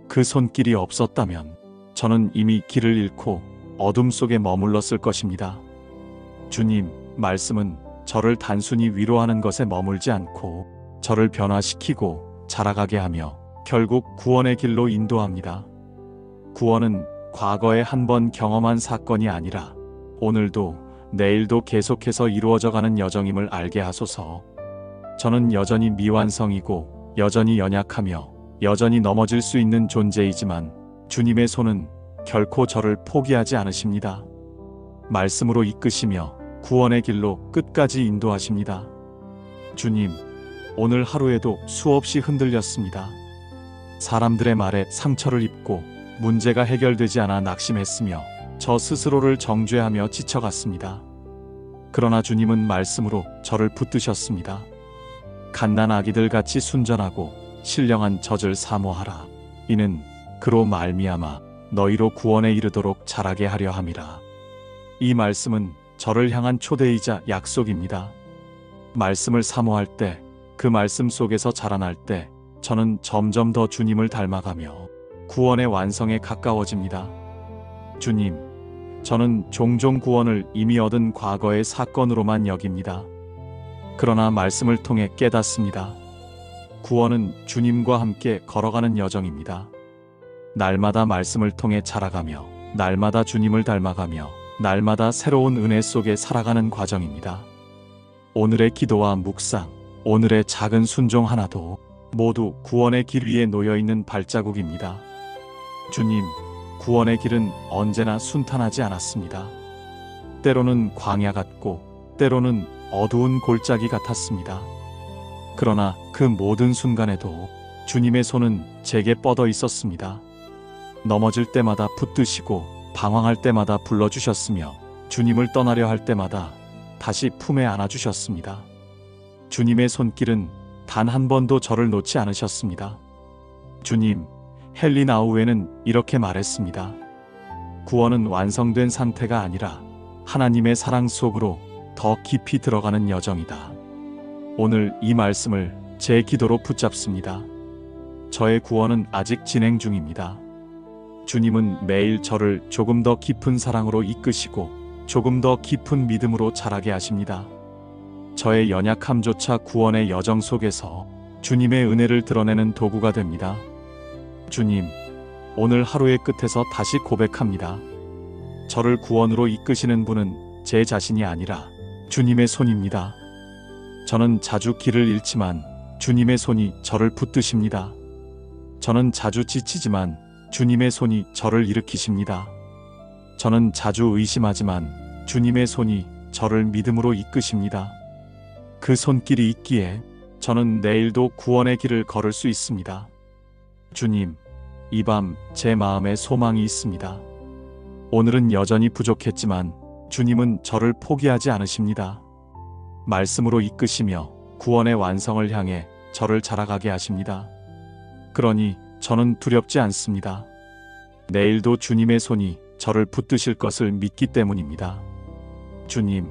A: 그 손길이 없었다면 저는 이미 길을 잃고 어둠 속에 머물렀을 것입니다. 주님, 말씀은 저를 단순히 위로하는 것에 머물지 않고 저를 변화시키고 자라가게 하며 결국 구원의 길로 인도합니다. 구원은 과거에 한 번 경험한 사건이 아니라 오늘도 내일도 계속해서 이루어져가는 여정임을 알게 하소서. 저는 여전히 미완성이고 여전히 연약하며 여전히 넘어질 수 있는 존재이지만 주님의 손은 결코 저를 포기하지 않으십니다. 말씀으로 이끄시며 구원의 길로 끝까지 인도하십니다. 주님, 오늘 하루에도 수없이 흔들렸습니다. 사람들의 말에 상처를 입고 문제가 해결되지 않아 낙심했으며 저 스스로를 정죄하며 지쳐갔습니다. 그러나 주님은 말씀으로 저를 붙드셨습니다. 갓난 아기들 같이 순전하고 신령한 젖을 사모하라. 이는 그로 말미암아 너희로 구원에 이르도록 자라게 하려 함이라. 이 말씀은 저를 향한 초대이자 약속입니다. 말씀을 사모할 때, 그 말씀 속에서 자라날 때 저는 점점 더 주님을 닮아가며 구원의 완성에 가까워집니다. 주님, 저는 종종 구원을 이미 얻은 과거의 사건으로만 여깁니다. 그러나 말씀을 통해 깨닫습니다. 구원은 주님과 함께 걸어가는 여정입니다. 날마다 말씀을 통해 자라가며, 날마다 주님을 닮아가며, 날마다 새로운 은혜 속에 살아가는 과정입니다. 오늘의 기도와 묵상, 오늘의 작은 순종 하나도 모두 구원의 길 위에 놓여있는 발자국입니다. 주님, 구원의 길은 언제나 순탄하지 않았습니다. 때로는 광야 같고 때로는 어두운 골짜기 같았습니다. 그러나 그 모든 순간에도 주님의 손은 제게 뻗어 있었습니다. 넘어질 때마다 붙드시고 방황할 때마다 불러주셨으며 주님을 떠나려 할 때마다 다시 품에 안아주셨습니다. 주님의 손길은 단 한 번도 저를 놓지 않으셨습니다. 주님, 헨리 나우에는 이렇게 말했습니다. 구원은 완성된 상태가 아니라 하나님의 사랑 속으로 더 깊이 들어가는 여정이다. 오늘 이 말씀을 제 기도로 붙잡습니다. 저의 구원은 아직 진행 중입니다. 주님은 매일 저를 조금 더 깊은 사랑으로 이끄시고 조금 더 깊은 믿음으로 자라게 하십니다. 저의 연약함조차 구원의 여정 속에서 주님의 은혜를 드러내는 도구가 됩니다. 주님, 오늘 하루의 끝에서 다시 고백합니다. 저를 구원으로 이끄시는 분은 제 자신이 아니라 주님의 손입니다. 저는 자주 길을 잃지만 주님의 손이 저를 붙드십니다. 저는 자주 지치지만 주님의 손이 저를 일으키십니다. 저는 자주 의심하지만 주님의 손이 저를 믿음으로 이끄십니다. 그 손길이 있기에 저는 내일도 구원의 길을 걸을 수 있습니다. 주님, 이 밤 제 마음에 소망이 있습니다. 오늘은 여전히 부족했지만 주님은 저를 포기하지 않으십니다. 말씀으로 이끄시며 구원의 완성을 향해 저를 자라가게 하십니다. 그러니 저는 두렵지 않습니다. 내일도 주님의 손이 저를 붙드실 것을 믿기 때문입니다. 주님,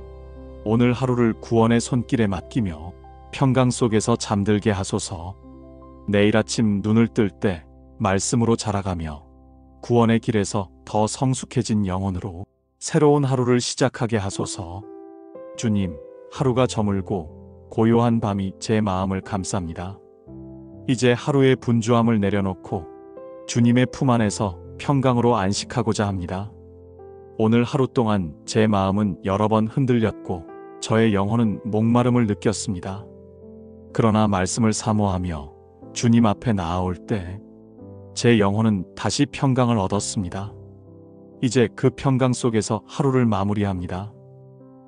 A: 오늘 하루를 구원의 손길에 맡기며 평강 속에서 잠들게 하소서. 내일 아침 눈을 뜰 때 말씀으로 자라가며 구원의 길에서 더 성숙해진 영혼으로 새로운 하루를 시작하게 하소서. 주님, 하루가 저물고 고요한 밤이 제 마음을 감쌉니다. 이제 하루의 분주함을 내려놓고 주님의 품 안에서 평강으로 안식하고자 합니다. 오늘 하루 동안 제 마음은 여러 번 흔들렸고 저의 영혼은 목마름을 느꼈습니다. 그러나 말씀을 사모하며 주님 앞에 나아올 때 제 영혼은 다시 평강을 얻었습니다. 이제 그 평강 속에서 하루를 마무리합니다.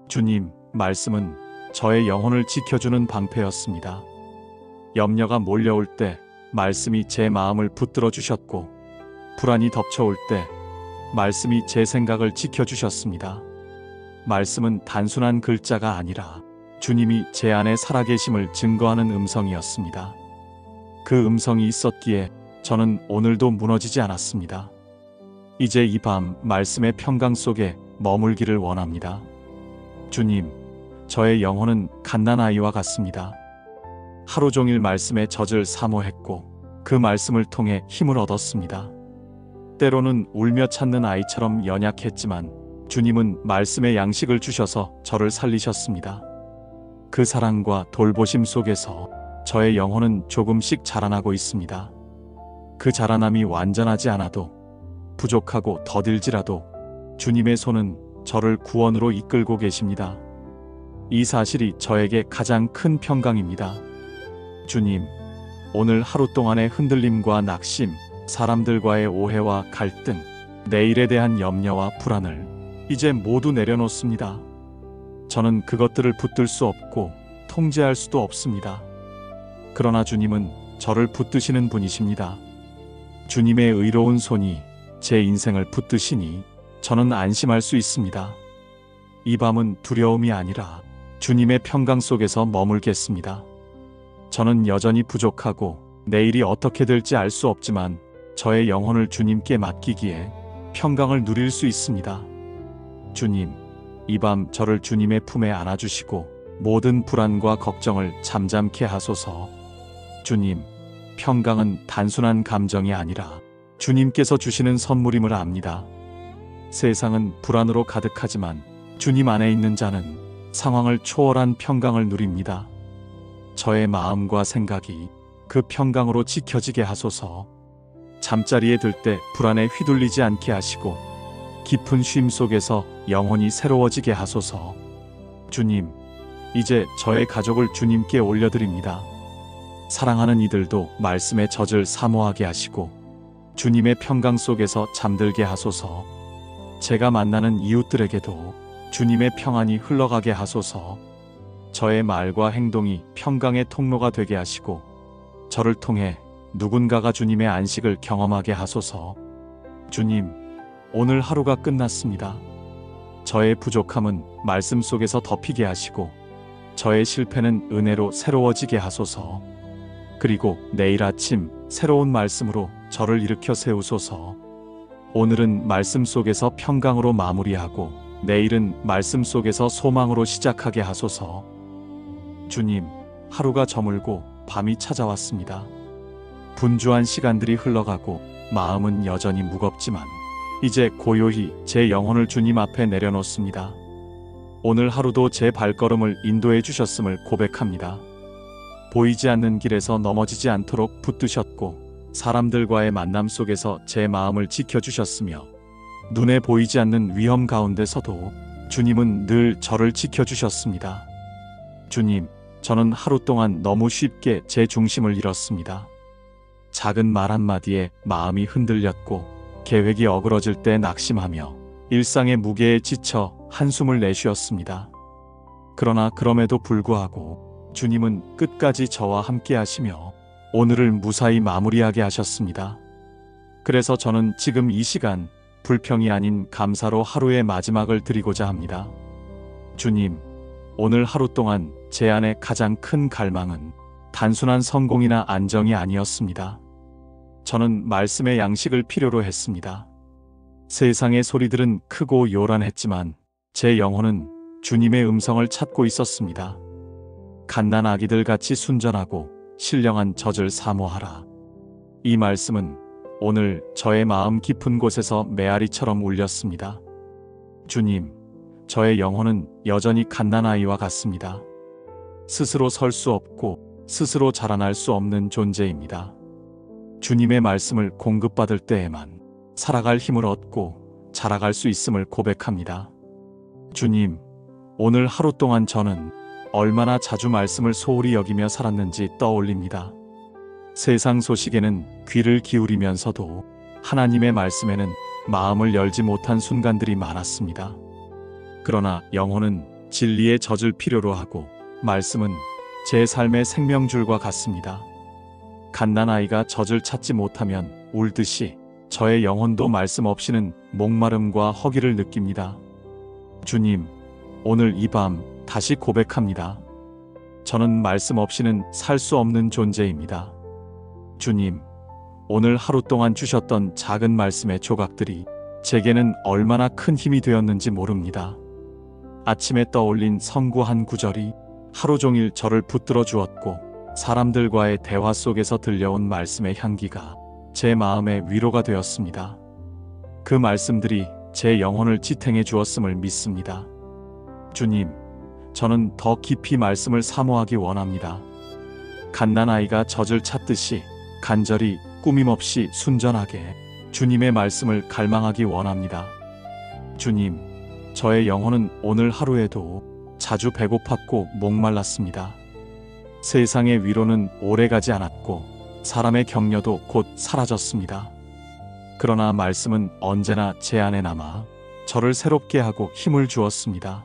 A: 주님, 말씀은 저의 영혼을 지켜주는 방패였습니다. 염려가 몰려올 때 말씀이 제 마음을 붙들어 주셨고 불안이 덮쳐올 때 말씀이 제 생각을 지켜주셨습니다. 말씀은 단순한 글자가 아니라 주님이 제 안에 살아계심을 증거하는 음성이었습니다. 그 음성이 있었기에 저는 오늘도 무너지지 않았습니다. 이제 이 밤 말씀의 평강 속에 머물기를 원합니다. 주님, 저의 영혼은 갓난아이와 같습니다. 하루 종일 말씀의 젖을 사모했고 그 말씀을 통해 힘을 얻었습니다. 때로는 울며 찾는 아이처럼 연약했지만 주님은 말씀의 양식을 주셔서 저를 살리셨습니다. 그 사랑과 돌보심 속에서 저의 영혼은 조금씩 자라나고 있습니다. 그 자라남이 완전하지 않아도 부족하고 더딜지라도 주님의 손은 저를 구원으로 이끌고 계십니다. 이 사실이 저에게 가장 큰 평강입니다. 주님, 오늘 하루 동안의 흔들림과 낙심, 사람들과의 오해와 갈등, 내일에 대한 염려와 불안을 이제 모두 내려놓습니다. 저는 그것들을 붙들 수 없고 통제할 수도 없습니다. 그러나 주님은 저를 붙드시는 분이십니다. 주님의 의로운 손이 제 인생을 붙드시니 저는 안심할 수 있습니다. 이 밤은 두려움이 아니라 주님의 평강 속에서 머물겠습니다. 저는 여전히 부족하고 내일이 어떻게 될지 알 수 없지만 저의 영혼을 주님께 맡기기에 평강을 누릴 수 있습니다. 주님, 이 밤 저를 주님의 품에 안아주시고 모든 불안과 걱정을 잠잠케 하소서. 주님, 평강은 단순한 감정이 아니라 주님께서 주시는 선물임을 압니다. 세상은 불안으로 가득하지만 주님 안에 있는 자는 상황을 초월한 평강을 누립니다. 저의 마음과 생각이 그 평강으로 지켜지게 하소서. 잠자리에 들 때 불안에 휘둘리지 않게 하시고 깊은 쉼 속에서 영혼이 새로워지게 하소서. 주님, 이제 저의 가족을 주님께 올려드립니다. 사랑하는 이들도 말씀의 젖을 사모하게 하시고 주님의 평강 속에서 잠들게 하소서. 제가 만나는 이웃들에게도 주님의 평안이 흘러가게 하소서. 저의 말과 행동이 평강의 통로가 되게 하시고 저를 통해 누군가가 주님의 안식을 경험하게 하소서. 주님, 오늘 하루가 끝났습니다. 저의 부족함은 말씀 속에서 덮이게 하시고 저의 실패는 은혜로 새로워지게 하소서. 그리고 내일 아침 새로운 말씀으로 저를 일으켜 세우소서. 오늘은 말씀 속에서 평강으로 마무리하고 내일은 말씀 속에서 소망으로 시작하게 하소서. 주님, 하루가 저물고 밤이 찾아왔습니다. 분주한 시간들이 흘러가고 마음은 여전히 무겁지만 이제 고요히 제 영혼을 주님 앞에 내려놓습니다. 오늘 하루도 제 발걸음을 인도해 주셨음을 고백합니다. 보이지 않는 길에서 넘어지지 않도록 붙드셨고 사람들과의 만남 속에서 제 마음을 지켜주셨으며 눈에 보이지 않는 위험 가운데서도 주님은 늘 저를 지켜주셨습니다. 주님, 저는 하루 동안 너무 쉽게 제 중심을 잃었습니다. 작은 말 한마디에 마음이 흔들렸고 계획이 어그러질 때 낙심하며 일상의 무게에 지쳐 한숨을 내쉬었습니다. 그러나 그럼에도 불구하고 주님은 끝까지 저와 함께 하시며 오늘을 무사히 마무리하게 하셨습니다. 그래서 저는 지금 이 시간 불평이 아닌 감사로 하루의 마지막을 드리고자 합니다. 주님, 오늘 하루 동안 제 안에 가장 큰 갈망은 단순한 성공이나 안정이 아니었습니다. 저는 말씀의 양식을 필요로 했습니다. 세상의 소리들은 크고 요란했지만 제 영혼은 주님의 음성을 찾고 있었습니다. 갓난 아기들 같이 순전하고 신령한 젖을 사모하라. 이 말씀은 오늘 저의 마음 깊은 곳에서 메아리처럼 울렸습니다. 주님, 저의 영혼은 여전히 갓난아이와 같습니다. 스스로 설 수 없고 스스로 자라날 수 없는 존재입니다. 주님의 말씀을 공급받을 때에만 살아갈 힘을 얻고 자라갈 수 있음을 고백합니다. 주님, 오늘 하루 동안 저는 얼마나 자주 말씀을 소홀히 여기며 살았는지 떠올립니다. 세상 소식에는 귀를 기울이면서도 하나님의 말씀에는 마음을 열지 못한 순간들이 많았습니다. 그러나 영혼은 진리의 젖을 필요로 하고 말씀은 제 삶의 생명줄과 같습니다. 갓난아이가 젖을 찾지 못하면 울듯이 저의 영혼도 말씀 없이는 목마름과 허기를 느낍니다. 주님, 오늘 이 밤 다시 고백합니다. 저는 말씀 없이는 살 수 없는 존재입니다. 주님, 오늘 하루 동안 주셨던 작은 말씀의 조각들이 제게는 얼마나 큰 힘이 되었는지 모릅니다. 아침에 떠올린 성구 한 구절이 하루 종일 저를 붙들어 주었고 사람들과의 대화 속에서 들려온 말씀의 향기가 제 마음의 위로가 되었습니다. 그 말씀들이 제 영혼을 지탱해 주었음을 믿습니다. 주님, 저는 더 깊이 말씀을 사모하기 원합니다. 갓난아이가 젖을 찾듯이 간절히 꾸밈없이 순전하게 주님의 말씀을 갈망하기 원합니다. 주님, 저의 영혼은 오늘 하루에도 자주 배고팠고 목말랐습니다. 세상의 위로는 오래가지 않았고 사람의 격려도 곧 사라졌습니다. 그러나 말씀은 언제나 제 안에 남아 저를 새롭게 하고 힘을 주었습니다.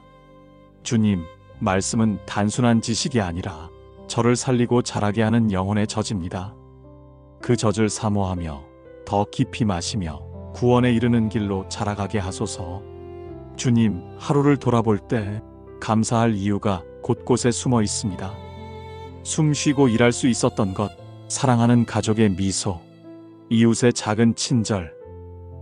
A: 주님, 말씀은 단순한 지식이 아니라 저를 살리고 자라게 하는 영혼의 젖입니다. 그 젖을 사모하며 더 깊이 마시며 구원에 이르는 길로 자라가게 하소서. 주님, 하루를 돌아볼 때 감사할 이유가 곳곳에 숨어 있습니다. 숨 쉬고 일할 수 있었던 것, 사랑하는 가족의 미소, 이웃의 작은 친절,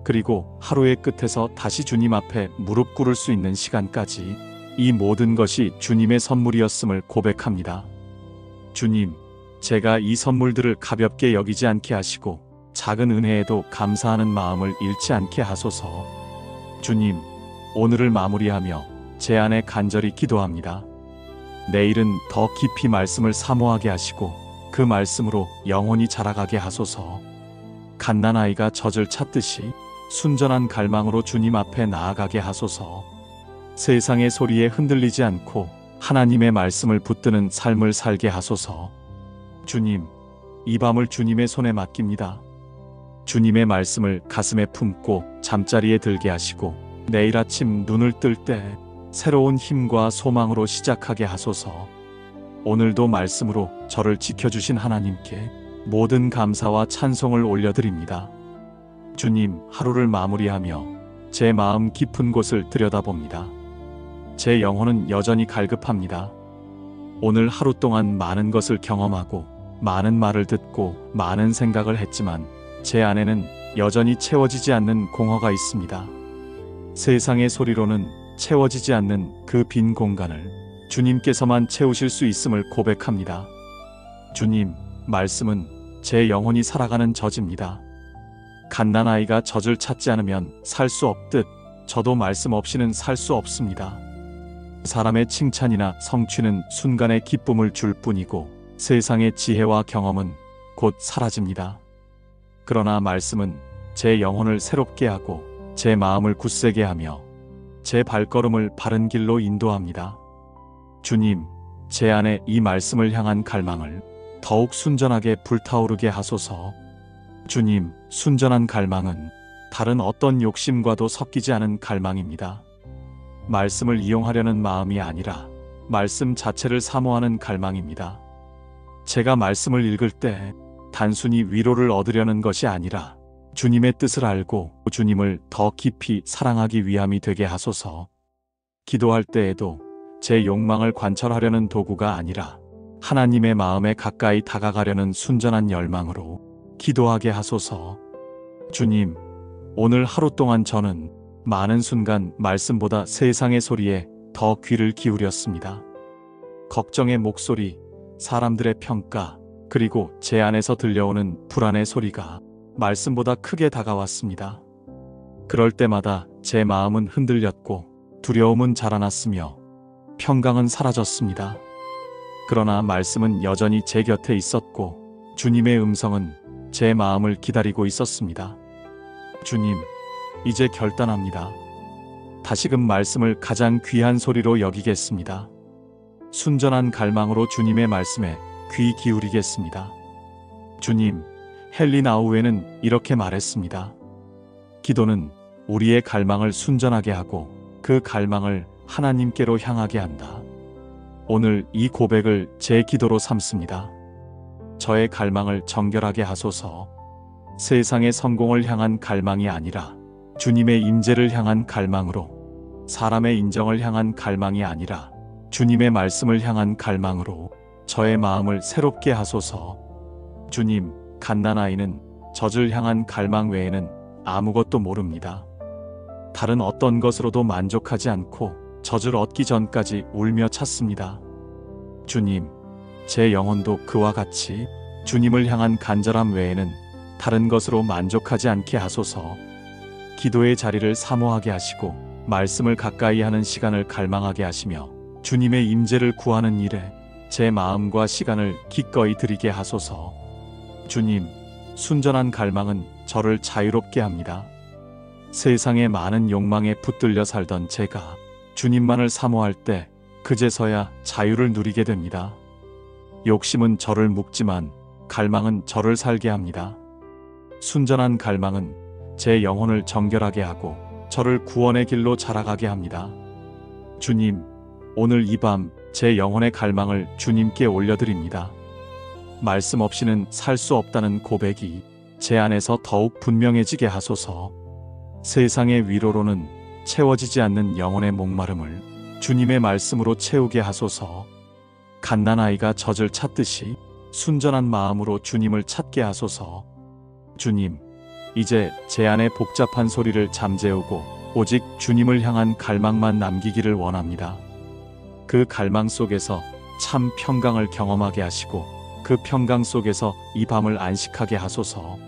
A: 그리고 하루의 끝에서 다시 주님 앞에 무릎 꿇을 수 있는 시간까지, 이 모든 것이 주님의 선물이었음을 고백합니다. 주님, 제가 이 선물들을 가볍게 여기지 않게 하시고 작은 은혜에도 감사하는 마음을 잃지 않게 하소서. 주님, 오늘을 마무리하며 제 안에 간절히 기도합니다. 내일은 더 깊이 말씀을 사모하게 하시고 그 말씀으로 영혼이 자라가게 하소서. 갓난아이가 젖을 찾듯이 순전한 갈망으로 주님 앞에 나아가게 하소서. 세상의 소리에 흔들리지 않고 하나님의 말씀을 붙드는 삶을 살게 하소서. 주님, 이 밤을 주님의 손에 맡깁니다. 주님의 말씀을 가슴에 품고 잠자리에 들게 하시고 내일 아침 눈을 뜰 때 새로운 힘과 소망으로 시작하게 하소서. 오늘도 말씀으로 저를 지켜주신 하나님께 모든 감사와 찬송을 올려드립니다. 주님, 하루를 마무리하며 제 마음 깊은 곳을 들여다봅니다. 제 영혼은 여전히 갈급합니다. 오늘 하루 동안 많은 것을 경험하고 많은 말을 듣고 많은 생각을 했지만 제 안에는 여전히 채워지지 않는 공허가 있습니다. 세상의 소리로는 채워지지 않는 그 빈 공간을 주님께서만 채우실 수 있음을 고백합니다. 주님, 말씀은 제 영혼이 살아가는 젖입니다. 갓난아이가 젖을 찾지 않으면 살 수 없듯 저도 말씀 없이는 살 수 없습니다. 사람의 칭찬이나 성취는 순간의 기쁨을 줄 뿐이고 세상의 지혜와 경험은 곧 사라집니다. 그러나 말씀은 제 영혼을 새롭게 하고 제 마음을 굳세게 하며 제 발걸음을 바른 길로 인도합니다. 주님, 제 안에 이 말씀을 향한 갈망을 더욱 순전하게 불타오르게 하소서. 주님, 순전한 갈망은 다른 어떤 욕심과도 섞이지 않은 갈망입니다. 말씀을 이용하려는 마음이 아니라 말씀 자체를 사모하는 갈망입니다. 제가 말씀을 읽을 때 단순히 위로를 얻으려는 것이 아니라 주님의 뜻을 알고 주님을 더 깊이 사랑하기 위함이 되게 하소서. 기도할 때에도 제 욕망을 관철하려는 도구가 아니라 하나님의 마음에 가까이 다가가려는 순전한 열망으로 기도하게 하소서. 주님, 오늘 하루 동안 저는 많은 순간 말씀보다 세상의 소리에 더 귀를 기울였습니다. 걱정의 목소리, 사람들의 평가, 그리고 제 안에서 들려오는 불안의 소리가 말씀보다 크게 다가왔습니다. 그럴 때마다 제 마음은 흔들렸고 두려움은 자라났으며 평강은 사라졌습니다. 그러나 말씀은 여전히 제 곁에 있었고 주님의 음성은 제 마음을 기다리고 있었습니다. 주님, 이제 결단합니다. 다시금 말씀을 가장 귀한 소리로 여기겠습니다. 순전한 갈망으로 주님의 말씀에 귀 기울이겠습니다. 주님, 헨리 나우에는 이렇게 말했습니다. 기도는 우리의 갈망을 순전하게 하고 그 갈망을 하나님께로 향하게 한다. 오늘 이 고백을 제 기도로 삼습니다. 저의 갈망을 정결하게 하소서. 세상의 성공을 향한 갈망이 아니라 주님의 임재를 향한 갈망으로, 사람의 인정을 향한 갈망이 아니라 주님의 말씀을 향한 갈망으로 저의 마음을 새롭게 하소서. 주님, 갓난아이는 젖을 향한 갈망 외에는 아무것도 모릅니다. 다른 어떤 것으로도 만족하지 않고 젖을 얻기 전까지 울며 찾습니다. 주님, 제 영혼도 그와 같이 주님을 향한 간절함 외에는 다른 것으로 만족하지 않게 하소서. 기도의 자리를 사모하게 하시고 말씀을 가까이 하는 시간을 갈망하게 하시며 주님의 임재를 구하는 일에 제 마음과 시간을 기꺼이 드리게 하소서. 주님, 순전한 갈망은 저를 자유롭게 합니다. 세상의 많은 욕망에 붙들려 살던 제가 주님만을 사모할 때 그제서야 자유를 누리게 됩니다. 욕심은 저를 묶지만 갈망은 저를 살게 합니다. 순전한 갈망은 제 영혼을 정결하게 하고 저를 구원의 길로 자라가게 합니다. 주님, 오늘 이 밤 제 영혼의 갈망을 주님께 올려드립니다. 말씀 없이는 살 수 없다는 고백이 제 안에서 더욱 분명해지게 하소서. 세상의 위로로는 채워지지 않는 영혼의 목마름을 주님의 말씀으로 채우게 하소서. 갓난아이가 젖을 찾듯이 순전한 마음으로 주님을 찾게 하소서. 주님, 이제 제 안의 복잡한 소리를 잠재우고 오직 주님을 향한 갈망만 남기기를 원합니다. 그 갈망 속에서 참 평강을 경험하게 하시고 그 평강 속에서 이 밤을 안식하게 하소서.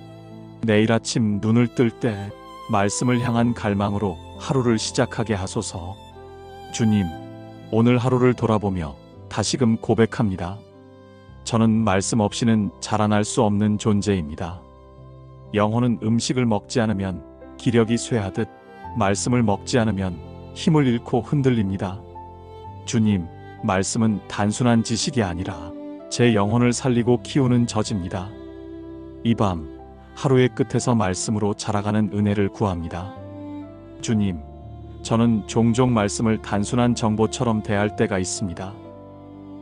A: 내일 아침 눈을 뜰 때 말씀을 향한 갈망으로 하루를 시작하게 하소서. 주님, 오늘 하루를 돌아보며 다시금 고백합니다. 저는 말씀 없이는 자라날 수 없는 존재입니다. 영혼은 음식을 먹지 않으면 기력이 쇠하듯 말씀을 먹지 않으면 힘을 잃고 흔들립니다. 주님, 말씀은 단순한 지식이 아니라 제 영혼을 살리고 키우는 젖입니다. 이 밤 하루의 끝에서 말씀으로 자라가는 은혜를 구합니다. 주님, 저는 종종 말씀을 단순한 정보처럼 대할 때가 있습니다.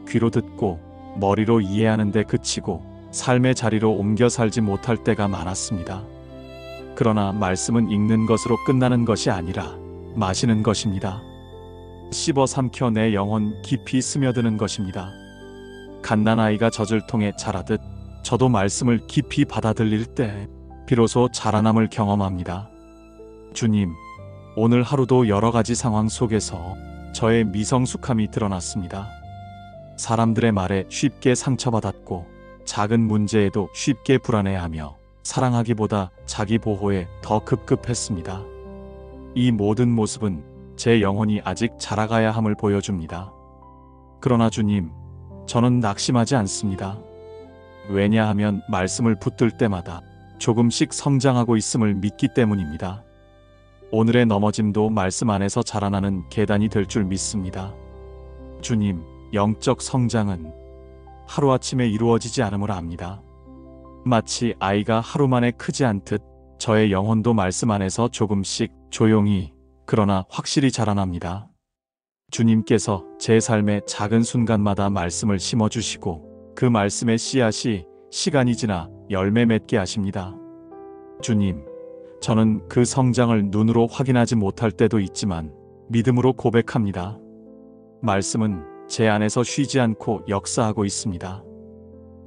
A: 귀로 듣고 머리로 이해하는 데 그치고 삶의 자리로 옮겨 살지 못할 때가 많았습니다. 그러나 말씀은 읽는 것으로 끝나는 것이 아니라 마시는 것입니다. 씹어 삼켜 내 영혼 깊이 스며드는 것입니다. 갓난아이가 젖을 통해 자라듯 저도 말씀을 깊이 받아들일 때 비로소 자라남을 경험합니다. 주님, 오늘 하루도 여러 가지 상황 속에서 저의 미성숙함이 드러났습니다. 사람들의 말에 쉽게 상처받았고 작은 문제에도 쉽게 불안해하며 사랑하기보다 자기 보호에 더 급급했습니다. 이 모든 모습은 제 영혼이 아직 자라가야 함을 보여줍니다. 그러나 주님, 저는 낙심하지 않습니다. 왜냐하면 말씀을 붙들 때마다 조금씩 성장하고 있음을 믿기 때문입니다. 오늘의 넘어짐도 말씀 안에서 자라나는 계단이 될 줄 믿습니다. 주님, 영적 성장은 하루아침에 이루어지지 않음을 압니다. 마치 아이가 하루 만에 크지 않듯 저의 영혼도 말씀 안에서 조금씩 조용히 그러나 확실히 자라납니다. 주님께서 제 삶의 작은 순간마다 말씀을 심어주시고 그 말씀의 씨앗이 시간이 지나 열매 맺게 하십니다. 주님, 저는 그 성장을 눈으로 확인하지 못할 때도 있지만 믿음으로 고백합니다. 말씀은 제 안에서 쉬지 않고 역사하고 있습니다.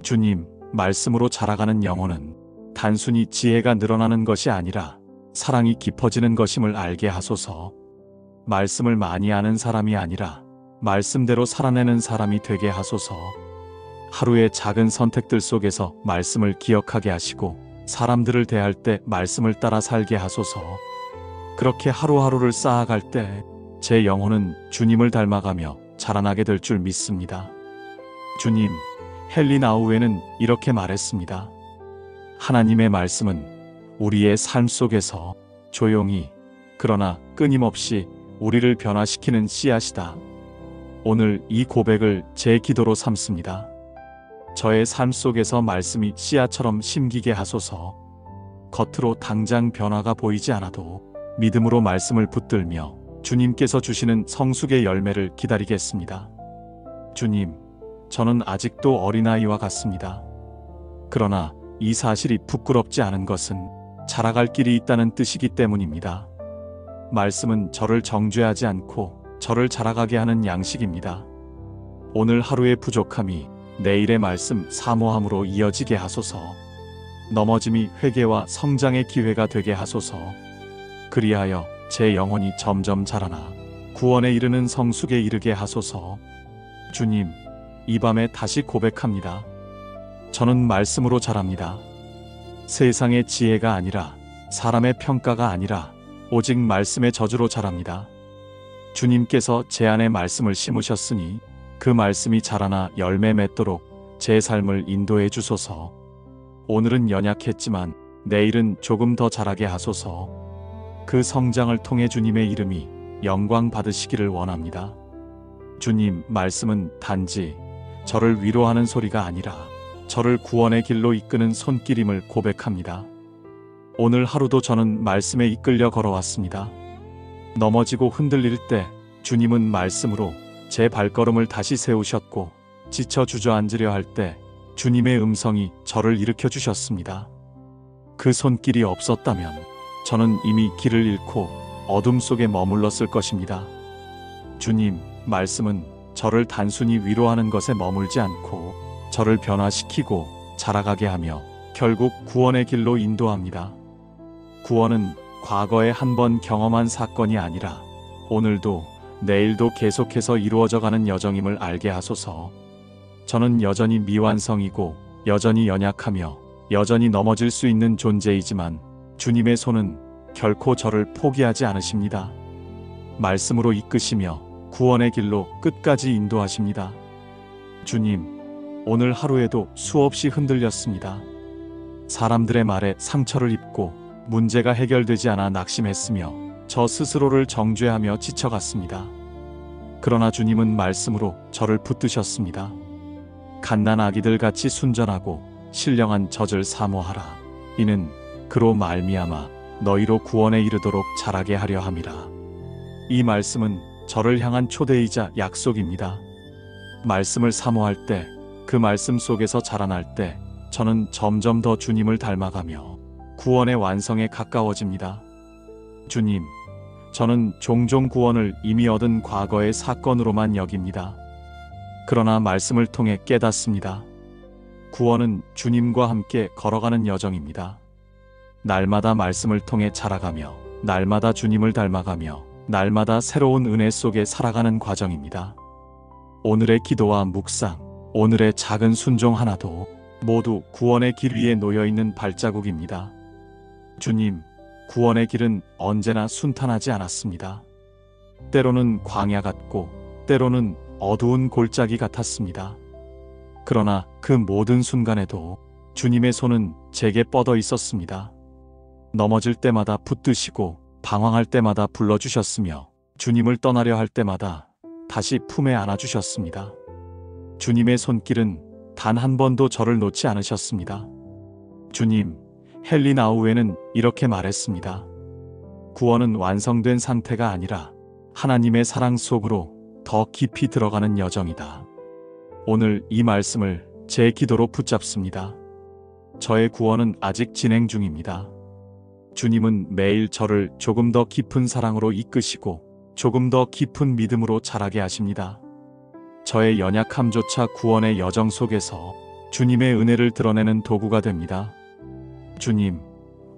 A: 주님, 말씀으로 자라가는 영혼은 단순히 지혜가 늘어나는 것이 아니라 사랑이 깊어지는 것임을 알게 하소서. 말씀을 많이 아는 사람이 아니라 말씀대로 살아내는 사람이 되게 하소서. 하루의 작은 선택들 속에서 말씀을 기억하게 하시고 사람들을 대할 때 말씀을 따라 살게 하소서. 그렇게 하루하루를 쌓아갈 때 제 영혼은 주님을 닮아가며 자라나게 될 줄 믿습니다. 주님, 헨리 나우에는 이렇게 말했습니다. 하나님의 말씀은 우리의 삶 속에서 조용히 그러나 끊임없이 우리를 변화시키는 씨앗이다. 오늘 이 고백을 제 기도로 삼습니다. 저의 삶 속에서 말씀이 씨앗처럼 심기게 하소서. 겉으로 당장 변화가 보이지 않아도 믿음으로 말씀을 붙들며 주님께서 주시는 성숙의 열매를 기다리겠습니다. 주님, 저는 아직도 어린아이와 같습니다. 그러나 이 사실이 부끄럽지 않은 것은 자라갈 길이 있다는 뜻이기 때문입니다. 말씀은 저를 정죄하지 않고 저를 자라가게 하는 양식입니다. 오늘 하루의 부족함이 내일의 말씀 사모함으로 이어지게 하소서. 넘어짐이 회개와 성장의 기회가 되게 하소서. 그리하여 제 영혼이 점점 자라나 구원에 이르는 성숙에 이르게 하소서. 주님, 이 밤에 다시 고백합니다. 저는 말씀으로 자랍니다. 세상의 지혜가 아니라 사람의 평가가 아니라 오직 말씀의 저주로 자랍니다. 주님께서 제 안에 말씀을 심으셨으니 그 말씀이 자라나 열매 맺도록 제 삶을 인도해 주소서. 오늘은 연약했지만 내일은 조금 더 자라게 하소서. 그 성장을 통해 주님의 이름이 영광 받으시기를 원합니다. 주님, 말씀은 단지 저를 위로하는 소리가 아니라 저를 구원의 길로 이끄는 손길임을 고백합니다. 오늘 하루도 저는 말씀에 이끌려 걸어왔습니다. 넘어지고 흔들릴 때 주님은 말씀으로 제 발걸음을 다시 세우셨고 지쳐 주저앉으려 할 때 주님의 음성이 저를 일으켜 주셨습니다. 그 손길이 없었다면 저는 이미 길을 잃고 어둠 속에 머물렀을 것입니다. 주님, 말씀은 저를 단순히 위로하는 것에 머물지 않고 저를 변화시키고 자라가게 하며 결국 구원의 길로 인도합니다. 구원은 과거에 한 번 경험한 사건이 아니라 오늘도 내일도 계속해서 이루어져 가는 여정임을 알게 하소서. 저는 여전히 미완성이고 여전히 연약하며 여전히 넘어질 수 있는 존재이지만 주님의 손은 결코 저를 포기하지 않으십니다. 말씀으로 이끄시며 구원의 길로 끝까지 인도하십니다. 주님, 오늘 하루에도 수없이 흔들렸습니다. 사람들의 말에 상처를 입고 문제가 해결되지 않아 낙심했으며 저 스스로를 정죄하며 지쳐갔습니다. 그러나 주님은 말씀으로 저를 붙드셨습니다. 갓난 아기들 같이 순전하고 신령한 젖을 사모하라. 이는 그로 말미암아 너희로 구원에 이르도록 자라게 하려 함이라. 이 말씀은 저를 향한 초대이자 약속입니다. 말씀을 사모할 때, 그 말씀 속에서 자라날 때 저는 점점 더 주님을 닮아가며 구원의 완성에 가까워집니다. 주님, 저는 종종 구원을 이미 얻은 과거의 사건으로만 여깁니다. 그러나 말씀을 통해 깨닫습니다. 구원은 주님과 함께 걸어가는 여정입니다. 날마다 말씀을 통해 자라가며 날마다 주님을 닮아가며 날마다 새로운 은혜 속에 살아가는 과정입니다. 오늘의 기도와 묵상, 오늘의 작은 순종 하나도 모두 구원의 길 위에 놓여있는 발자국입니다. 주님, 구원의 길은 언제나 순탄하지 않았습니다. 때로는 광야 같고 때로는 어두운 골짜기 같았습니다. 그러나 그 모든 순간에도 주님의 손은 제게 뻗어 있었습니다. 넘어질 때마다 붙드시고 방황할 때마다 불러주셨으며 주님을 떠나려 할 때마다 다시 품에 안아주셨습니다. 주님의 손길은 단 한 번도 저를 놓지 않으셨습니다. 주님, 헨리 나우에는 이렇게 말했습니다. 구원은 완성된 상태가 아니라 하나님의 사랑 속으로 더 깊이 들어가는 여정이다. 오늘 이 말씀을 제 기도로 붙잡습니다. 저의 구원은 아직 진행 중입니다. 주님은 매일 저를 조금 더 깊은 사랑으로 이끄시고 조금 더 깊은 믿음으로 자라게 하십니다. 저의 연약함조차 구원의 여정 속에서 주님의 은혜를 드러내는 도구가 됩니다. 주님,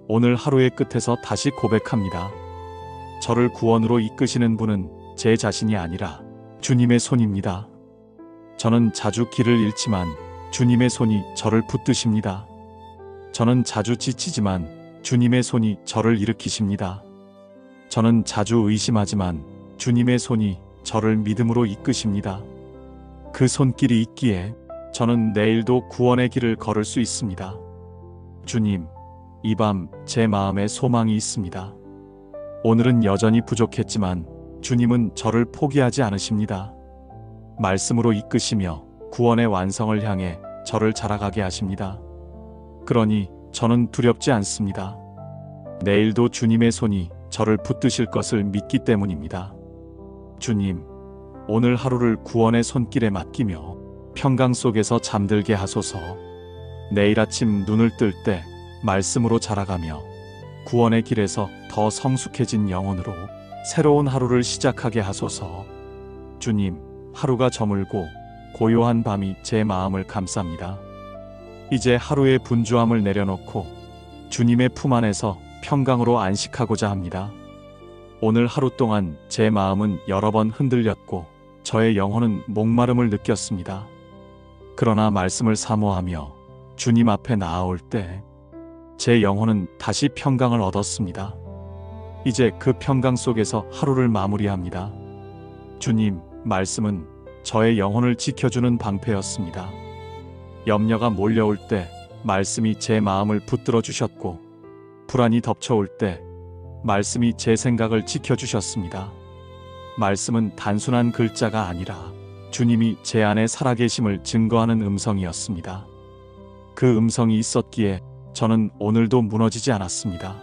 A: 오늘 하루의 끝에서 다시 고백합니다. 저를 구원으로 이끄시는 분은 제 자신이 아니라 주님의 손입니다. 저는 자주 길을 잃지만 주님의 손이 저를 붙드십니다. 저는 자주 지치지만 주님의 손이 저를 일으키십니다. 저는 자주 의심하지만 주님의 손이 저를 믿음으로 이끄십니다. 그 손길이 있기에 저는 내일도 구원의 길을 걸을 수 있습니다. 주님, 이 밤 제 마음에 소망이 있습니다. 오늘은 여전히 부족했지만 주님은 저를 포기하지 않으십니다. 말씀으로 이끄시며 구원의 완성을 향해 저를 자라가게 하십니다. 그러니 저는 두렵지 않습니다. 내일도 주님의 손이 저를 붙드실 것을 믿기 때문입니다. 주님, 오늘 하루를 구원의 손길에 맡기며 평강 속에서 잠들게 하소서. 내일 아침 눈을 뜰 때 말씀으로 자라가며 구원의 길에서 더 성숙해진 영혼으로 새로운 하루를 시작하게 하소서. 주님, 하루가 저물고 고요한 밤이 제 마음을 감쌉니다. 이제 하루의 분주함을 내려놓고 주님의 품 안에서 평강으로 안식하고자 합니다. 오늘 하루 동안 제 마음은 여러 번 흔들렸고 저의 영혼은 목마름을 느꼈습니다. 그러나 말씀을 사모하며 주님 앞에 나아올 때 제 영혼은 다시 평강을 얻었습니다. 이제 그 평강 속에서 하루를 마무리합니다. 주님, 말씀은 저의 영혼을 지켜주는 방패였습니다. 염려가 몰려올 때 말씀이 제 마음을 붙들어 주셨고 불안이 덮쳐올 때 말씀이 제 생각을 지켜주셨습니다. 말씀은 단순한 글자가 아니라 주님이 제 안에 살아계심을 증거하는 음성이었습니다. 그 음성이 있었기에 저는 오늘도 무너지지 않았습니다.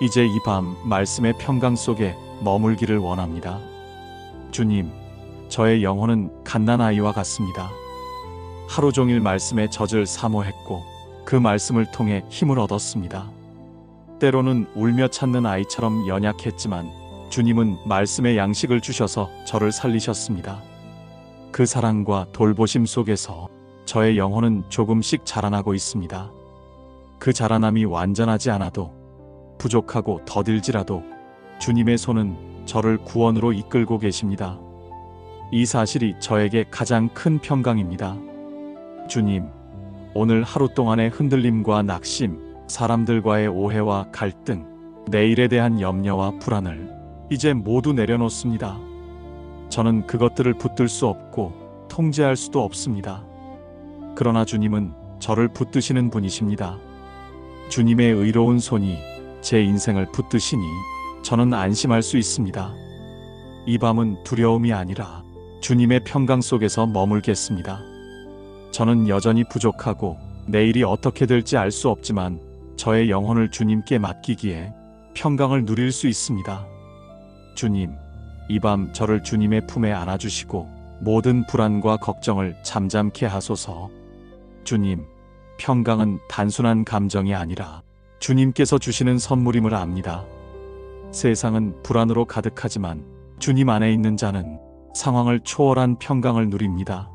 A: 이제 이 밤 말씀의 평강 속에 머물기를 원합니다. 주님, 저의 영혼은 갓난아이와 같습니다. 하루 종일 말씀의 젖을 사모했고 그 말씀을 통해 힘을 얻었습니다. 때로는 울며 찾는 아이처럼 연약했지만 주님은 말씀의 양식을 주셔서 저를 살리셨습니다. 그 사랑과 돌보심 속에서 저의 영혼은 조금씩 자라나고 있습니다. 그 자라남이 완전하지 않아도, 부족하고 더딜지라도 주님의 손은 저를 구원으로 이끌고 계십니다. 이 사실이 저에게 가장 큰 평강입니다. 주님, 오늘 하루 동안의 흔들림과 낙심, 사람들과의 오해와 갈등, 내일에 대한 염려와 불안을 이제 모두 내려놓습니다. 저는 그것들을 붙들 수 없고 통제할 수도 없습니다. 그러나 주님은 저를 붙드시는 분이십니다. 주님의 의로운 손이 제 인생을 붙드시니 저는 안심할 수 있습니다. 이 밤은 두려움이 아니라 주님의 평강 속에서 머물겠습니다. 저는 여전히 부족하고 내일이 어떻게 될지 알 수 없지만 저의 영혼을 주님께 맡기기에 평강을 누릴 수 있습니다. 주님, 이 밤 저를 주님의 품에 안아주시고 모든 불안과 걱정을 잠잠케 하소서. 주님, 평강은 단순한 감정이 아니라 주님께서 주시는 선물임을 압니다. 세상은 불안으로 가득하지만 주님 안에 있는 자는 상황을 초월한 평강을 누립니다.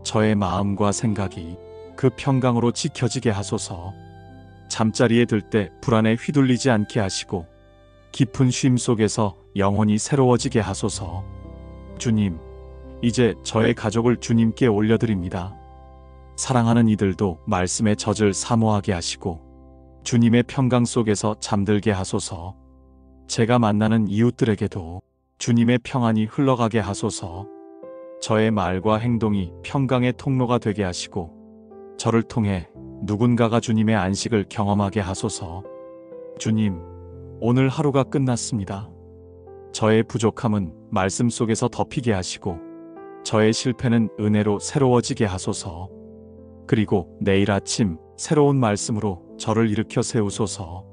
A: 저의 마음과 생각이 그 평강으로 지켜지게 하소서. 잠자리에 들 때 불안에 휘둘리지 않게 하시고 깊은 쉼 속에서 영혼이 새로워지게 하소서. 주님, 이제 저의 가족을 주님께 올려드립니다. 사랑하는 이들도 말씀의 젖을 사모하게 하시고 주님의 평강 속에서 잠들게 하소서. 제가 만나는 이웃들에게도 주님의 평안이 흘러가게 하소서. 저의 말과 행동이 평강의 통로가 되게 하시고 저를 통해 누군가가 주님의 안식을 경험하게 하소서. 주님, 오늘 하루가 끝났습니다. 저의 부족함은 말씀 속에서 덮이게 하시고 저의 실패는 은혜로 새로워지게 하소서. 그리고 내일 아침 새로운 말씀으로 저를 일으켜 세우소서.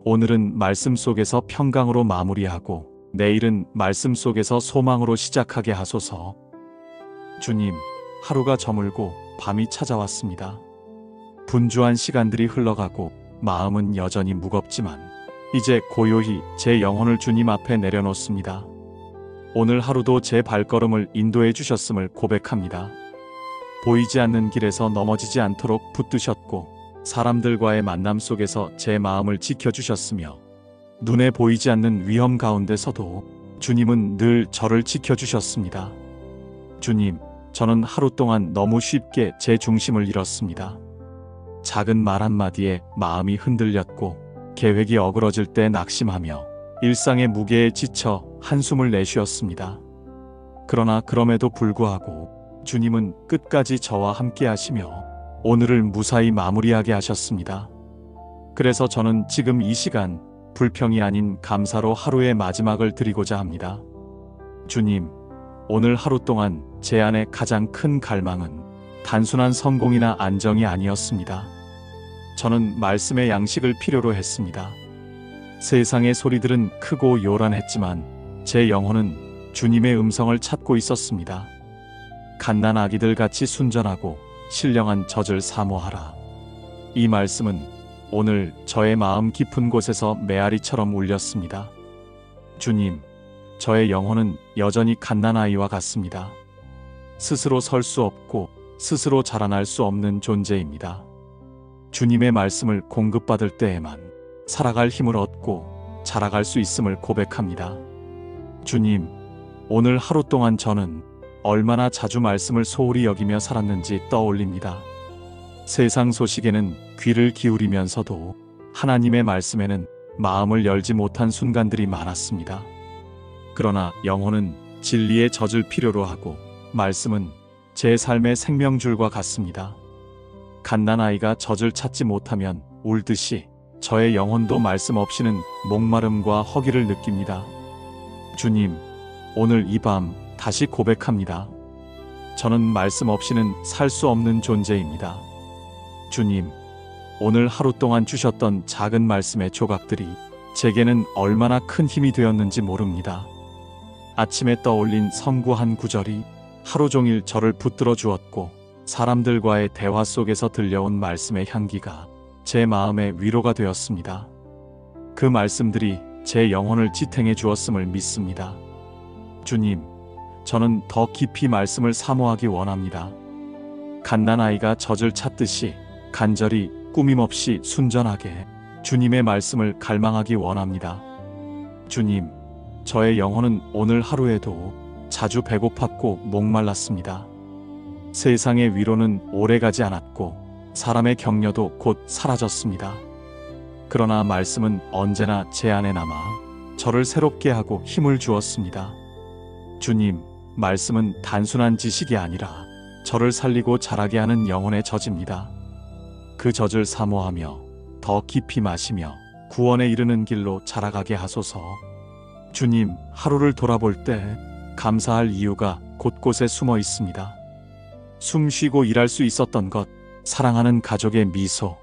A: 오늘은 말씀 속에서 평강으로 마무리하고 내일은 말씀 속에서 소망으로 시작하게 하소서. 주님, 하루가 저물고 밤이 찾아왔습니다. 분주한 시간들이 흘러가고 마음은 여전히 무겁지만 이제 고요히 제 영혼을 주님 앞에 내려놓습니다. 오늘 하루도 제 발걸음을 인도해 주셨음을 고백합니다. 보이지 않는 길에서 넘어지지 않도록 붙드셨고 사람들과의 만남 속에서 제 마음을 지켜주셨으며 눈에 보이지 않는 위험 가운데서도 주님은 늘 저를 지켜주셨습니다. 주님, 저는 하루 동안 너무 쉽게 제 중심을 잃었습니다. 작은 말 한마디에 마음이 흔들렸고 계획이 어그러질 때 낙심하며 일상의 무게에 지쳐 한숨을 내쉬었습니다. 그러나 그럼에도 불구하고 주님은 끝까지 저와 함께 하시며 오늘을 무사히 마무리하게 하셨습니다. 그래서 저는 지금 이 시간 불평이 아닌 감사로 하루의 마지막을 드리고자 합니다. 주님, 오늘 하루 동안 제 안에 가장 큰 갈망은 단순한 성공이나 안정이 아니었습니다. 저는 말씀의 양식을 필요로 했습니다. 세상의 소리들은 크고 요란했지만 제 영혼은 주님의 음성을 찾고 있었습니다. 갓난 아기들 같이 순전하고 신령한 젖을 사모하라. 이 말씀은 오늘 저의 마음 깊은 곳에서 메아리처럼 울렸습니다. 주님, 저의 영혼은 여전히 갓난아이와 같습니다. 스스로 설 수 없고 스스로 자라날 수 없는 존재입니다. 주님의 말씀을 공급받을 때에만 살아갈 힘을 얻고 자라갈 수 있음을 고백합니다. 주님, 오늘 하루 동안 저는 얼마나 자주 말씀을 소홀히 여기며 살았는지 떠올립니다. 세상 소식에는 귀를 기울이면서도 하나님의 말씀에는 마음을 열지 못한 순간들이 많았습니다. 그러나 영혼은 진리의 젖을 필요로 하고 말씀은 제 삶의 생명줄과 같습니다. 갓난아이가 젖을 찾지 못하면 울듯이 저의 영혼도 말씀 없이는 목마름과 허기를 느낍니다. 주님, 오늘 이 밤 다시 고백합니다. 저는 말씀 없이는 살 수 없는 존재입니다. 주님, 오늘 하루 동안 주셨던 작은 말씀의 조각들이 제게는 얼마나 큰 힘이 되었는지 모릅니다. 아침에 떠올린 성구 한 구절이 하루 종일 저를 붙들어 주었고 사람들과의 대화 속에서 들려온 말씀의 향기가 제 마음의 위로가 되었습니다. 그 말씀들이 제 영혼을 지탱해 주었음을 믿습니다. 주님, 저는 더 깊이 말씀을 사모하기 원합니다. 갓난아이가 젖을 찾듯이 간절히 꾸밈없이 순전하게 주님의 말씀을 갈망하기 원합니다. 주님, 저의 영혼은 오늘 하루에도 자주 배고팠고 목말랐습니다. 세상의 위로는 오래가지 않았고 사람의 격려도 곧 사라졌습니다. 그러나 말씀은 언제나 제 안에 남아 저를 새롭게 하고 힘을 주었습니다. 주님, 말씀은 단순한 지식이 아니라 저를 살리고 자라게 하는 영혼의 젖입니다. 그 젖을 사모하며 더 깊이 마시며 구원에 이르는 길로 자라가게 하소서. 주님, 하루를 돌아볼 때 감사할 이유가 곳곳에 숨어 있습니다. 숨 쉬고 일할 수 있었던 것, 사랑하는 가족의 미소,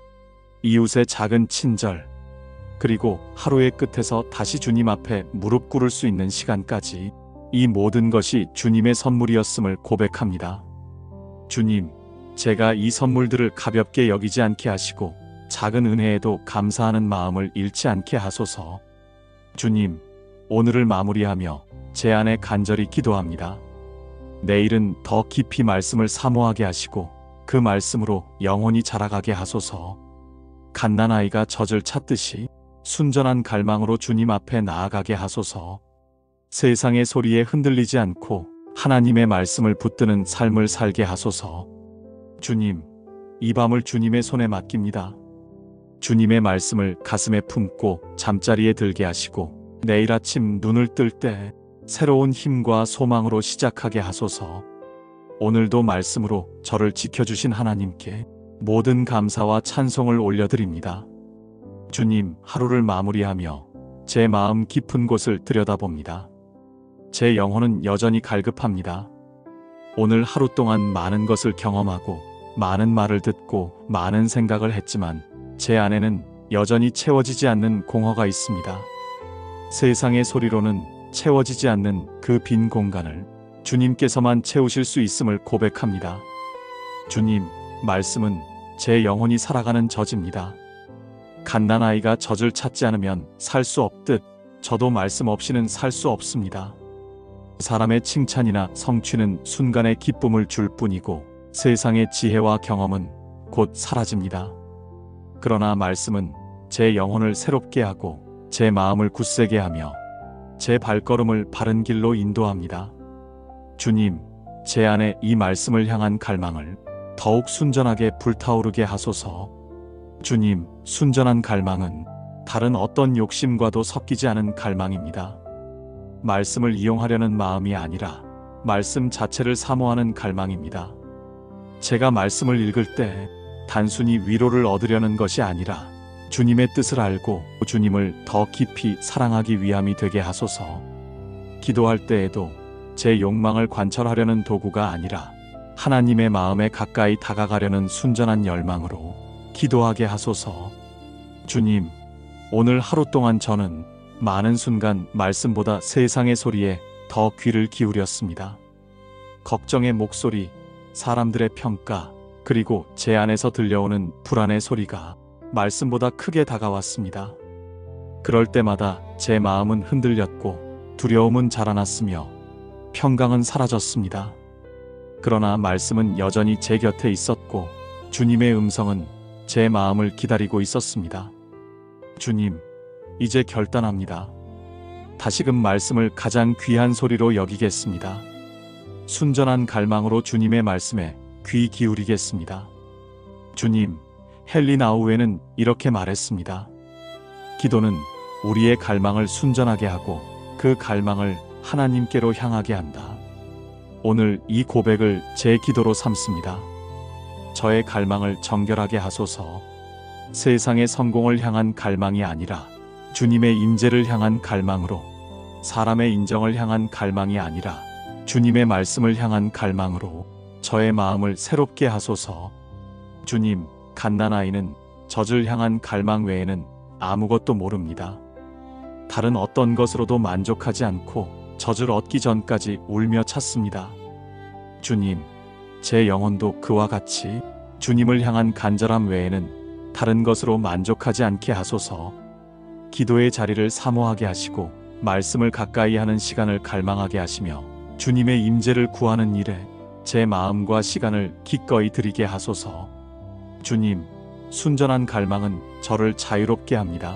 A: 이웃의 작은 친절, 그리고 하루의 끝에서 다시 주님 앞에 무릎 꿇을 수 있는 시간까지 이 모든 것이 주님의 선물이었음을 고백합니다. 주님, 제가 이 선물들을 가볍게 여기지 않게 하시고 작은 은혜에도 감사하는 마음을 잃지 않게 하소서. 주님, 오늘을 마무리하며 제 안에 간절히 기도합니다. 내일은 더 깊이 말씀을 사모하게 하시고 그 말씀으로 영혼이 자라가게 하소서. 갓난아이가 젖을 찾듯이 순전한 갈망으로 주님 앞에 나아가게 하소서. 세상의 소리에 흔들리지 않고 하나님의 말씀을 붙드는 삶을 살게 하소서. 주님, 이 밤을 주님의 손에 맡깁니다. 주님의 말씀을 가슴에 품고 잠자리에 들게 하시고 내일 아침 눈을 뜰 때 새로운 힘과 소망으로 시작하게 하소서. 오늘도 말씀으로 저를 지켜주신 하나님께 모든 감사와 찬송을 올려드립니다. 주님, 하루를 마무리하며 제 마음 깊은 곳을 들여다봅니다. 제 영혼은 여전히 갈급합니다. 오늘 하루 동안 많은 것을 경험하고 많은 말을 듣고 많은 생각을 했지만 제 안에는 여전히 채워지지 않는 공허가 있습니다. 세상의 소리로는 채워지지 않는 그 빈 공간을 주님께서만 채우실 수 있음을 고백합니다. 주님, 말씀은 제 영혼이 살아가는 젖입니다. 갓난아이가 젖을 찾지 않으면 살 수 없듯 저도 말씀 없이는 살 수 없습니다. 사람의 칭찬이나 성취는 순간의 기쁨을 줄 뿐이고 세상의 지혜와 경험은 곧 사라집니다. 그러나 말씀은 제 영혼을 새롭게 하고 제 마음을 굳세게 하며 제 발걸음을 바른 길로 인도합니다. 주님, 제 안에 이 말씀을 향한 갈망을 더욱 순전하게 불타오르게 하소서. 주님, 순전한 갈망은 다른 어떤 욕심과도 섞이지 않은 갈망입니다. 말씀을 이용하려는 마음이 아니라 말씀 자체를 사모하는 갈망입니다. 제가 말씀을 읽을 때 단순히 위로를 얻으려는 것이 아니라 주님의 뜻을 알고 주님을 더 깊이 사랑하기 위함이 되게 하소서. 기도할 때에도 제 욕망을 관철하려는 도구가 아니라 하나님의 마음에 가까이 다가가려는 순전한 열망으로 기도하게 하소서. 주님, 오늘 하루 동안 저는 많은 순간 말씀보다 세상의 소리에 더 귀를 기울였습니다. 걱정의 목소리, 사람들의 평가, 그리고 제 안에서 들려오는 불안의 소리가 말씀보다 크게 다가왔습니다. 그럴 때마다 제 마음은 흔들렸고 두려움은 자라났으며 평강은 사라졌습니다. 그러나 말씀은 여전히 제 곁에 있었고 주님의 음성은 제 마음을 기다리고 있었습니다. 주님, 이제 결단합니다. 다시금 말씀을 가장 귀한 소리로 여기겠습니다. 순전한 갈망으로 주님의 말씀에 귀 기울이겠습니다. 주님, 헨리 나우에는 이렇게 말했습니다. 기도는 우리의 갈망을 순전하게 하고 그 갈망을 하나님께로 향하게 한다. 오늘 이 고백을 제 기도로 삼습니다. 저의 갈망을 정결하게 하소서. 세상의 성공을 향한 갈망이 아니라 주님의 임재를 향한 갈망으로, 사람의 인정을 향한 갈망이 아니라 주님의 말씀을 향한 갈망으로 저의 마음을 새롭게 하소서. 주님, 갓난아이는 젖을 향한 갈망 외에는 아무것도 모릅니다. 다른 어떤 것으로도 만족하지 않고 젖을 얻기 전까지 울며 찾습니다. 주님, 제 영혼도 그와 같이 주님을 향한 간절함 외에는 다른 것으로 만족하지 않게 하소서. 기도의 자리를 사모하게 하시고 말씀을 가까이 하는 시간을 갈망하게 하시며 주님의 임재를 구하는 일에 제 마음과 시간을 기꺼이 드리게 하소서. 주님, 순전한 갈망은 저를 자유롭게 합니다.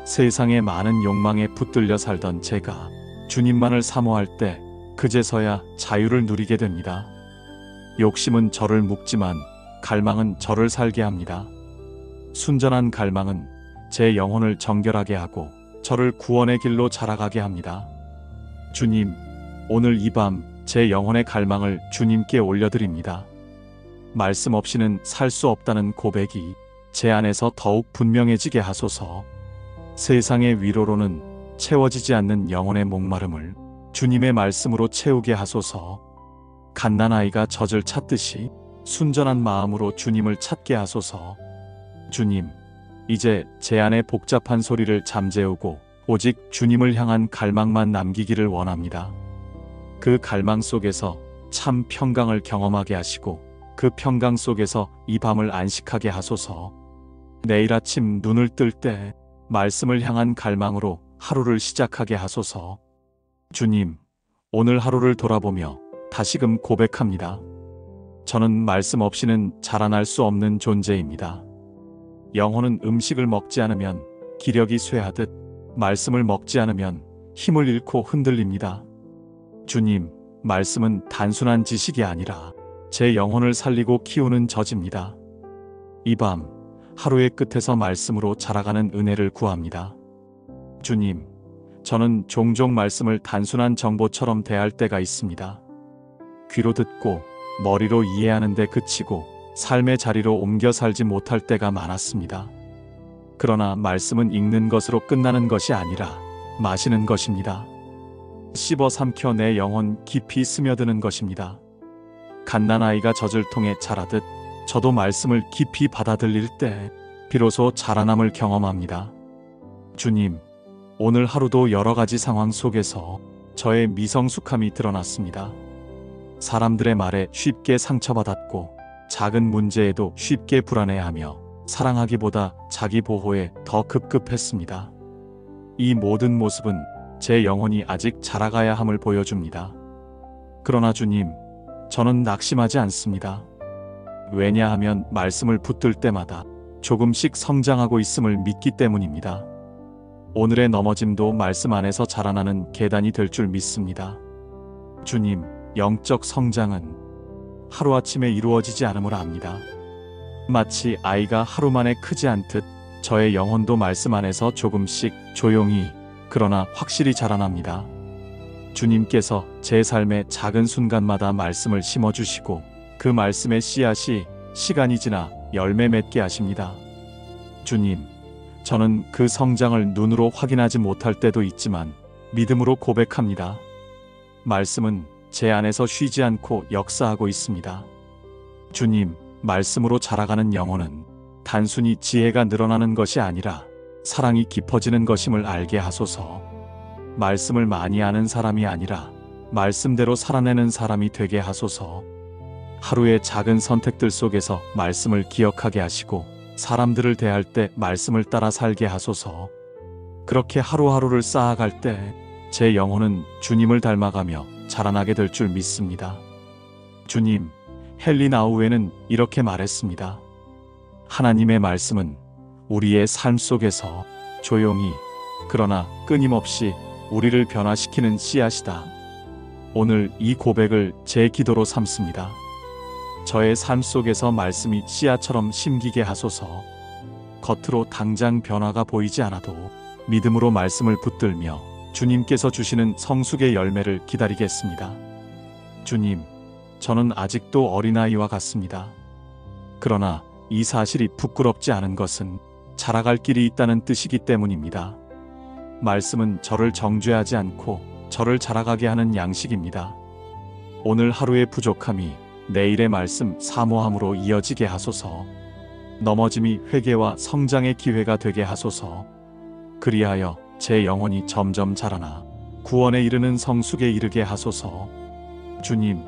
A: 세상의 많은 욕망에 붙들려 살던 제가 주님만을 사모할 때 그제서야 자유를 누리게 됩니다. 욕심은 저를 묶지만 갈망은 저를 살게 합니다. 순전한 갈망은 제 영혼을 정결하게 하고 저를 구원의 길로 자라가게 합니다. 주님, 오늘 이 밤 제 영혼의 갈망을 주님께 올려드립니다. 말씀 없이는 살 수 없다는 고백이 제 안에서 더욱 분명해지게 하소서. 세상의 위로로는 채워지지 않는 영혼의 목마름을 주님의 말씀으로 채우게 하소서. 갓난아이가 젖을 찾듯이 순전한 마음으로 주님을 찾게 하소서. 주님, 이제 제 안의 복잡한 소리를 잠재우고 오직 주님을 향한 갈망만 남기기를 원합니다. 그 갈망 속에서 참 평강을 경험하게 하시고 그 평강 속에서 이 밤을 안식하게 하소서. 내일 아침 눈을 뜰 때 말씀을 향한 갈망으로 하루를 시작하게 하소서. 주님, 오늘 하루를 돌아보며 다시금 고백합니다. 저는 말씀 없이는 자라날 수 없는 존재입니다. 영혼은 음식을 먹지 않으면 기력이 쇠하듯 말씀을 먹지 않으면 힘을 잃고 흔들립니다. 주님, 말씀은 단순한 지식이 아니라 제 영혼을 살리고 키우는 저지입니다. 이 밤 하루의 끝에서 말씀으로 자라가는 은혜를 구합니다. 주님, 저는 종종 말씀을 단순한 정보처럼 대할 때가 있습니다. 귀로 듣고 머리로 이해하는 데 그치고 삶의 자리로 옮겨 살지 못할 때가 많았습니다. 그러나 말씀은 읽는 것으로 끝나는 것이 아니라 마시는 것입니다. 씹어 삼켜 내 영혼 깊이 스며드는 것입니다. 갓난아이가 젖을 통해 자라듯 저도 말씀을 깊이 받아들일 때 비로소 자라남을 경험합니다. 주님, 오늘 하루도 여러 가지 상황 속에서 저의 미성숙함이 드러났습니다. 사람들의 말에 쉽게 상처받았고 작은 문제에도 쉽게 불안해하며 사랑하기보다 자기 보호에 더 급급했습니다. 이 모든 모습은 제 영혼이 아직 자라가야 함을 보여줍니다. 그러나 주님, 저는 낙심하지 않습니다. 왜냐하면 말씀을 붙들 때마다 조금씩 성장하고 있음을 믿기 때문입니다. 오늘의 넘어짐도 말씀 안에서 자라나는 계단이 될 줄 믿습니다. 주님, 영적 성장은 하루아침에 이루어지지 않음을 압니다. 마치 아이가 하루 만에 크지 않듯 저의 영혼도 말씀 안에서 조금씩 조용히 그러나 확실히 자라납니다. 주님께서 제 삶의 작은 순간마다 말씀을 심어주시고 그 말씀의 씨앗이 시간이 지나 열매 맺게 하십니다. 주님, 저는 그 성장을 눈으로 확인하지 못할 때도 있지만 믿음으로 고백합니다. 말씀은 제 안에서 쉬지 않고 역사하고 있습니다. 주님, 말씀으로 자라가는 영혼은 단순히 지혜가 늘어나는 것이 아니라 사랑이 깊어지는 것임을 알게 하소서. 말씀을 많이 아는 사람이 아니라 말씀대로 살아내는 사람이 되게 하소서. 하루의 작은 선택들 속에서 말씀을 기억하게 하시고 사람들을 대할 때 말씀을 따라 살게 하소서. 그렇게 하루하루를 쌓아갈 때 제 영혼은 주님을 닮아가며 자라나게 될 줄 믿습니다. 주님, 헨리 나우에는 이렇게 말했습니다. 하나님의 말씀은 우리의 삶 속에서 조용히 그러나 끊임없이 우리를 변화시키는 씨앗이다. 오늘 이 고백을 제 기도로 삼습니다. 저의 삶 속에서 말씀이 씨앗처럼 심기게 하소서. 겉으로 당장 변화가 보이지 않아도 믿음으로 말씀을 붙들며 주님께서 주시는 성숙의 열매를 기다리겠습니다. 주님, 저는 아직도 어린아이와 같습니다. 그러나 이 사실이 부끄럽지 않은 것은 자라갈 길이 있다는 뜻이기 때문입니다. 말씀은 저를 정죄하지 않고 저를 자라가게 하는 양식입니다. 오늘 하루의 부족함이 내일의 말씀 사모함으로 이어지게 하소서. 넘어짐이 회개와 성장의 기회가 되게 하소서. 그리하여 제 영혼이 점점 자라나 구원에 이르는 성숙에 이르게 하소서. 주님,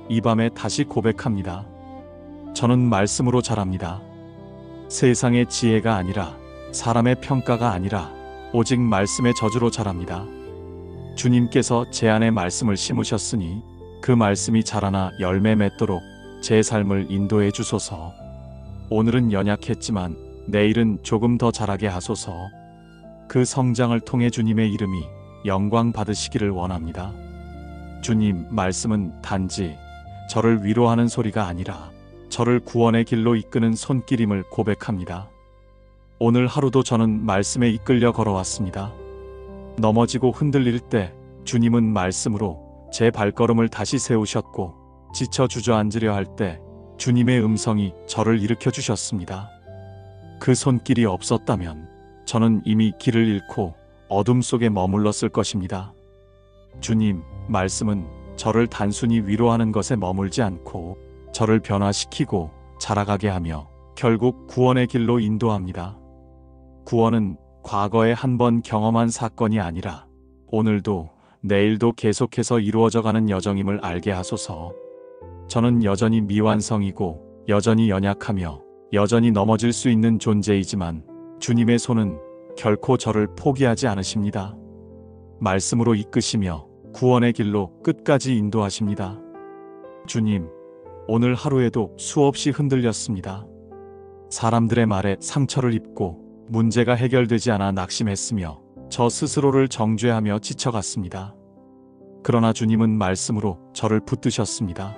A: 이 밤에 다시 고백합니다. 저는 말씀으로 자랍니다. 세상의 지혜가 아니라 사람의 평가가 아니라 오직 말씀의 저주로 자랍니다. 주님께서 제 안에 말씀을 심으셨으니 그 말씀이 자라나 열매 맺도록 제 삶을 인도해 주소서. 오늘은 연약했지만 내일은 조금 더 자라게 하소서. 그 성장을 통해 주님의 이름이 영광 받으시기를 원합니다. 주님, 말씀은 단지 저를 위로하는 소리가 아니라 저를 구원의 길로 이끄는 손길임을 고백합니다. 오늘 하루도 저는 말씀에 이끌려 걸어왔습니다. 넘어지고 흔들릴 때 주님은 말씀으로 제 발걸음을 다시 세우셨고, 지쳐 주저앉으려 할 때 주님의 음성이 저를 일으켜 주셨습니다. 그 손길이 없었다면 저는 이미 길을 잃고 어둠 속에 머물렀을 것입니다. 주님, 말씀은 저를 단순히 위로하는 것에 머물지 않고 저를 변화시키고 자라가게 하며 결국 구원의 길로 인도합니다. 구원은 과거에 한 번 경험한 사건이 아니라 오늘도 내일도 계속해서 이루어져가는 여정임을 알게 하소서. 저는 여전히 미완성이고 여전히 연약하며 여전히 넘어질 수 있는 존재이지만 주님의 손은 결코 저를 포기하지 않으십니다. 말씀으로 이끄시며 구원의 길로 끝까지 인도하십니다. 주님, 오늘 하루에도 수없이 흔들렸습니다. 사람들의 말에 상처를 입고 문제가 해결되지 않아 낙심했으며 저 스스로를 정죄하며 지쳐갔습니다. 그러나 주님은 말씀으로 저를 붙드셨습니다.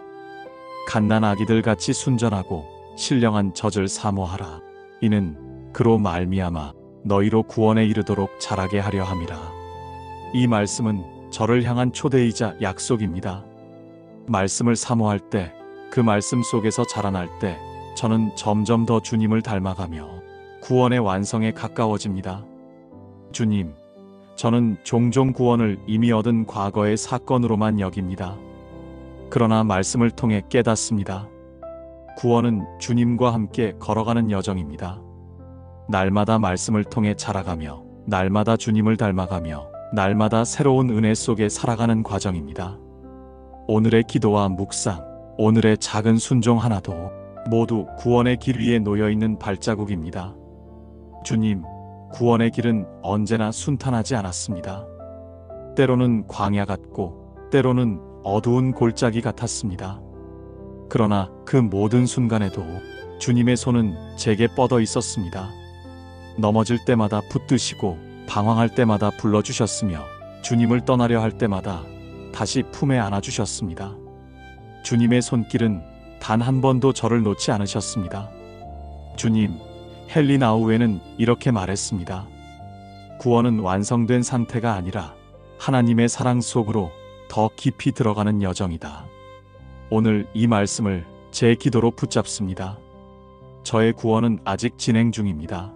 A: 갓난 아기들 같이 순전하고 신령한 젖을 사모하라. 이는 그로 말미암아 너희로 구원에 이르도록 자라게 하려 함이라. 이 말씀은 저를 향한 초대이자 약속입니다. 말씀을 사모할 때, 그 말씀 속에서 자라날 때 저는 점점 더 주님을 닮아가며 구원의 완성에 가까워집니다. 주님, 저는 종종 구원을 이미 얻은 과거의 사건으로만 여깁니다. 그러나 말씀을 통해 깨닫습니다. 구원은 주님과 함께 걸어가는 여정입니다. 날마다 말씀을 통해 자라가며 날마다 주님을 닮아가며 날마다 새로운 은혜 속에 살아가는 과정입니다. 오늘의 기도와 묵상, 오늘의 작은 순종 하나도 모두 구원의 길 위에 놓여있는 발자국입니다. 주님, 구원의 길은 언제나 순탄하지 않았습니다. 때로는 광야 같고 때로는 어두운 골짜기 같았습니다. 그러나 그 모든 순간에도 주님의 손은 제게 뻗어 있었습니다. 넘어질 때마다 붙드시고 방황할 때마다 불러주셨으며 주님을 떠나려 할 때마다 다시 품에 안아주셨습니다. 주님의 손길은 단 한 번도 저를 놓지 않으셨습니다. 주님, 헨리 나우에는 이렇게 말했습니다. 구원은 완성된 상태가 아니라 하나님의 사랑 속으로 더 깊이 들어가는 여정이다. 오늘 이 말씀을 제 기도로 붙잡습니다. 저의 구원은 아직 진행 중입니다.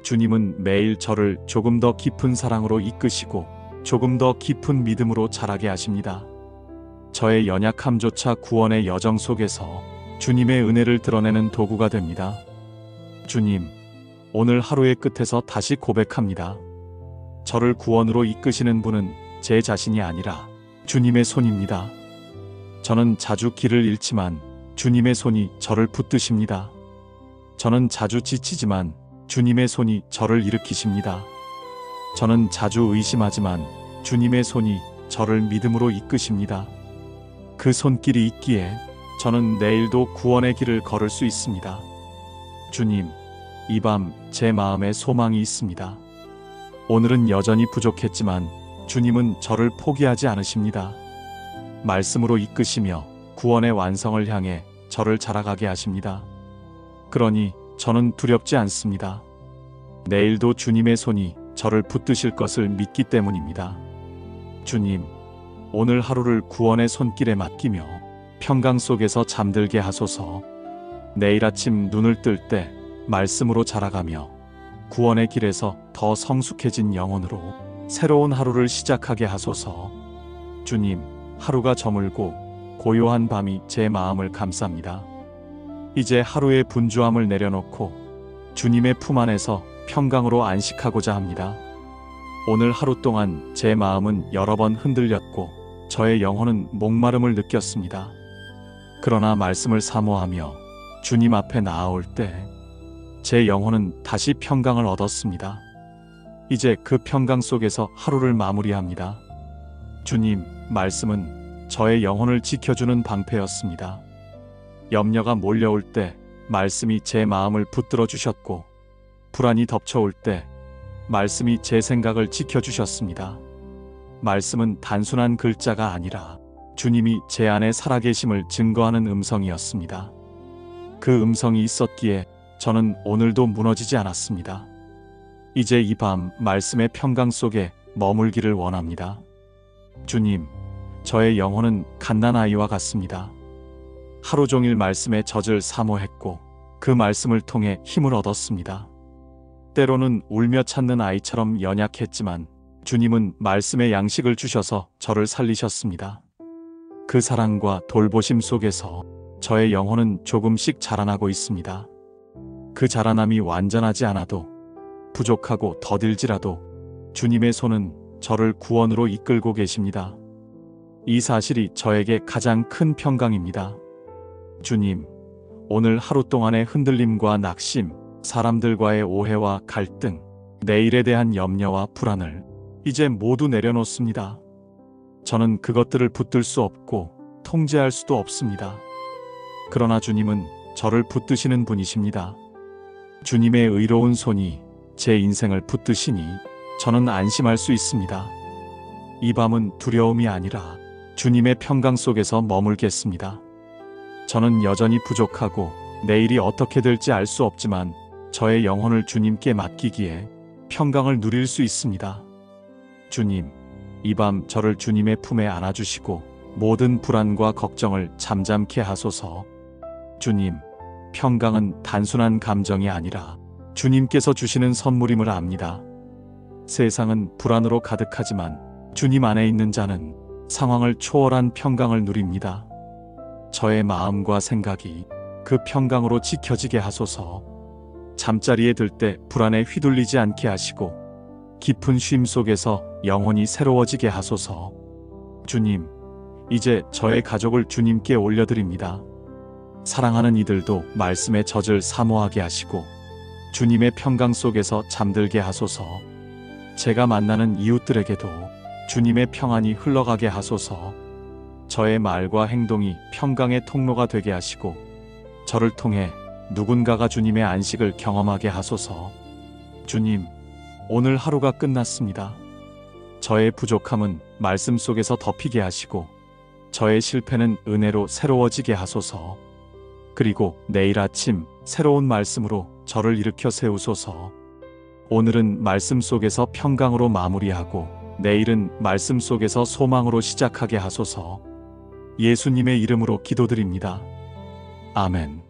A: 주님은 매일 저를 조금 더 깊은 사랑으로 이끄시고 조금 더 깊은 믿음으로 자라게 하십니다. 저의 연약함조차 구원의 여정 속에서 주님의 은혜를 드러내는 도구가 됩니다. 주님, 오늘 하루의 끝에서 다시 고백합니다. 저를 구원으로 이끄시는 분은 제 자신이 아니라 주님의 손입니다. 저는 자주 길을 잃지만 주님의 손이 저를 붙드십니다. 저는 자주 지치지만 주님의 손이 저를 일으키십니다. 저는 자주 의심하지만 주님의 손이 저를 믿음으로 이끄십니다. 그 손길이 있기에 저는 내일도 구원의 길을 걸을 수 있습니다. 주님, 이 밤 제 마음에 소망이 있습니다. 오늘은 여전히 부족했지만 주님은 저를 포기하지 않으십니다. 말씀으로 이끄시며 구원의 완성을 향해 저를 자라가게 하십니다. 그러니 저는 두렵지 않습니다. 내일도 주님의 손이 저를 붙드실 것을 믿기 때문입니다. 주님, 오늘 하루를 구원의 손길에 맡기며 평강 속에서 잠들게 하소서. 내일 아침 눈을 뜰 때 말씀으로 자라가며 구원의 길에서 더 성숙해진 영혼으로 새로운 하루를 시작하게 하소서. 주님, 하루가 저물고 고요한 밤이 제 마음을 감쌉니다. 이제 하루의 분주함을 내려놓고 주님의 품 안에서 평강으로 안식하고자 합니다. 오늘 하루 동안 제 마음은 여러 번 흔들렸고 저의 영혼은 목마름을 느꼈습니다. 그러나 말씀을 사모하며 주님 앞에 나아올 때 제 영혼은 다시 평강을 얻었습니다. 이제 그 평강 속에서 하루를 마무리합니다. 주님, 말씀은 저의 영혼을 지켜주는 방패였습니다. 염려가 몰려올 때 말씀이 제 마음을 붙들어 주셨고, 불안이 덮쳐올 때 말씀이 제 생각을 지켜주셨습니다. 말씀은 단순한 글자가 아니라 주님이 제 안에 살아계심을 증거하는 음성이었습니다. 그 음성이 있었기에 저는 오늘도 무너지지 않았습니다. 이제 이 밤 말씀의 평강 속에 머물기를 원합니다. 주님, 저의 영혼은 갓난아이와 같습니다. 하루 종일 말씀의 젖을 사모했고 그 말씀을 통해 힘을 얻었습니다. 때로는 울며 찾는 아이처럼 연약했지만 주님은 말씀의 양식을 주셔서 저를 살리셨습니다. 그 사랑과 돌보심 속에서 저의 영혼은 조금씩 자라나고 있습니다. 그 자라남이 완전하지 않아도, 부족하고 더딜지라도 주님의 손은 저를 구원으로 이끌고 계십니다. 이 사실이 저에게 가장 큰 평강입니다. 주님, 오늘 하루 동안의 흔들림과 낙심, 사람들과의 오해와 갈등, 내일에 대한 염려와 불안을 이제 모두 내려놓습니다. 저는 그것들을 붙들 수 없고 통제할 수도 없습니다. 그러나 주님은 저를 붙드시는 분이십니다. 주님의 의로운 손이 제 인생을 붙드시니 저는 안심할 수 있습니다. 이 밤은 두려움이 아니라 주님의 평강 속에서 머물겠습니다. 저는 여전히 부족하고 내일이 어떻게 될지 알 수 없지만 저의 영혼을 주님께 맡기기에 평강을 누릴 수 있습니다. 주님, 이 밤 저를 주님의 품에 안아주시고 모든 불안과 걱정을 잠잠케 하소서. 주님, 평강은 단순한 감정이 아니라 주님께서 주시는 선물임을 압니다. 세상은 불안으로 가득하지만 주님 안에 있는 자는 상황을 초월한 평강을 누립니다. 저의 마음과 생각이 그 평강으로 지켜지게 하소서. 잠자리에 들 때 불안에 휘둘리지 않게 하시고 깊은 쉼 속에서 영혼이 새로워지게 하소서. 주님, 이제 저의 가족을 주님께 올려드립니다. 사랑하는 이들도 말씀의 젖을 사모하게 하시고 주님의 평강 속에서 잠들게 하소서. 제가 만나는 이웃들에게도 주님의 평안이 흘러가게 하소서. 저의 말과 행동이 평강의 통로가 되게 하시고 저를 통해 누군가가 주님의 안식을 경험하게 하소서. 주님, 오늘 하루가 끝났습니다. 저의 부족함은 말씀 속에서 덮이게 하시고 저의 실패는 은혜로 새로워지게 하소서. 그리고 내일 아침 새로운 말씀으로 저를 일으켜 세우소서. 오늘은 말씀 속에서 평강으로 마무리하고 내일은 말씀 속에서 소망으로 시작하게 하소서. 예수님의 이름으로 기도드립니다. 아멘.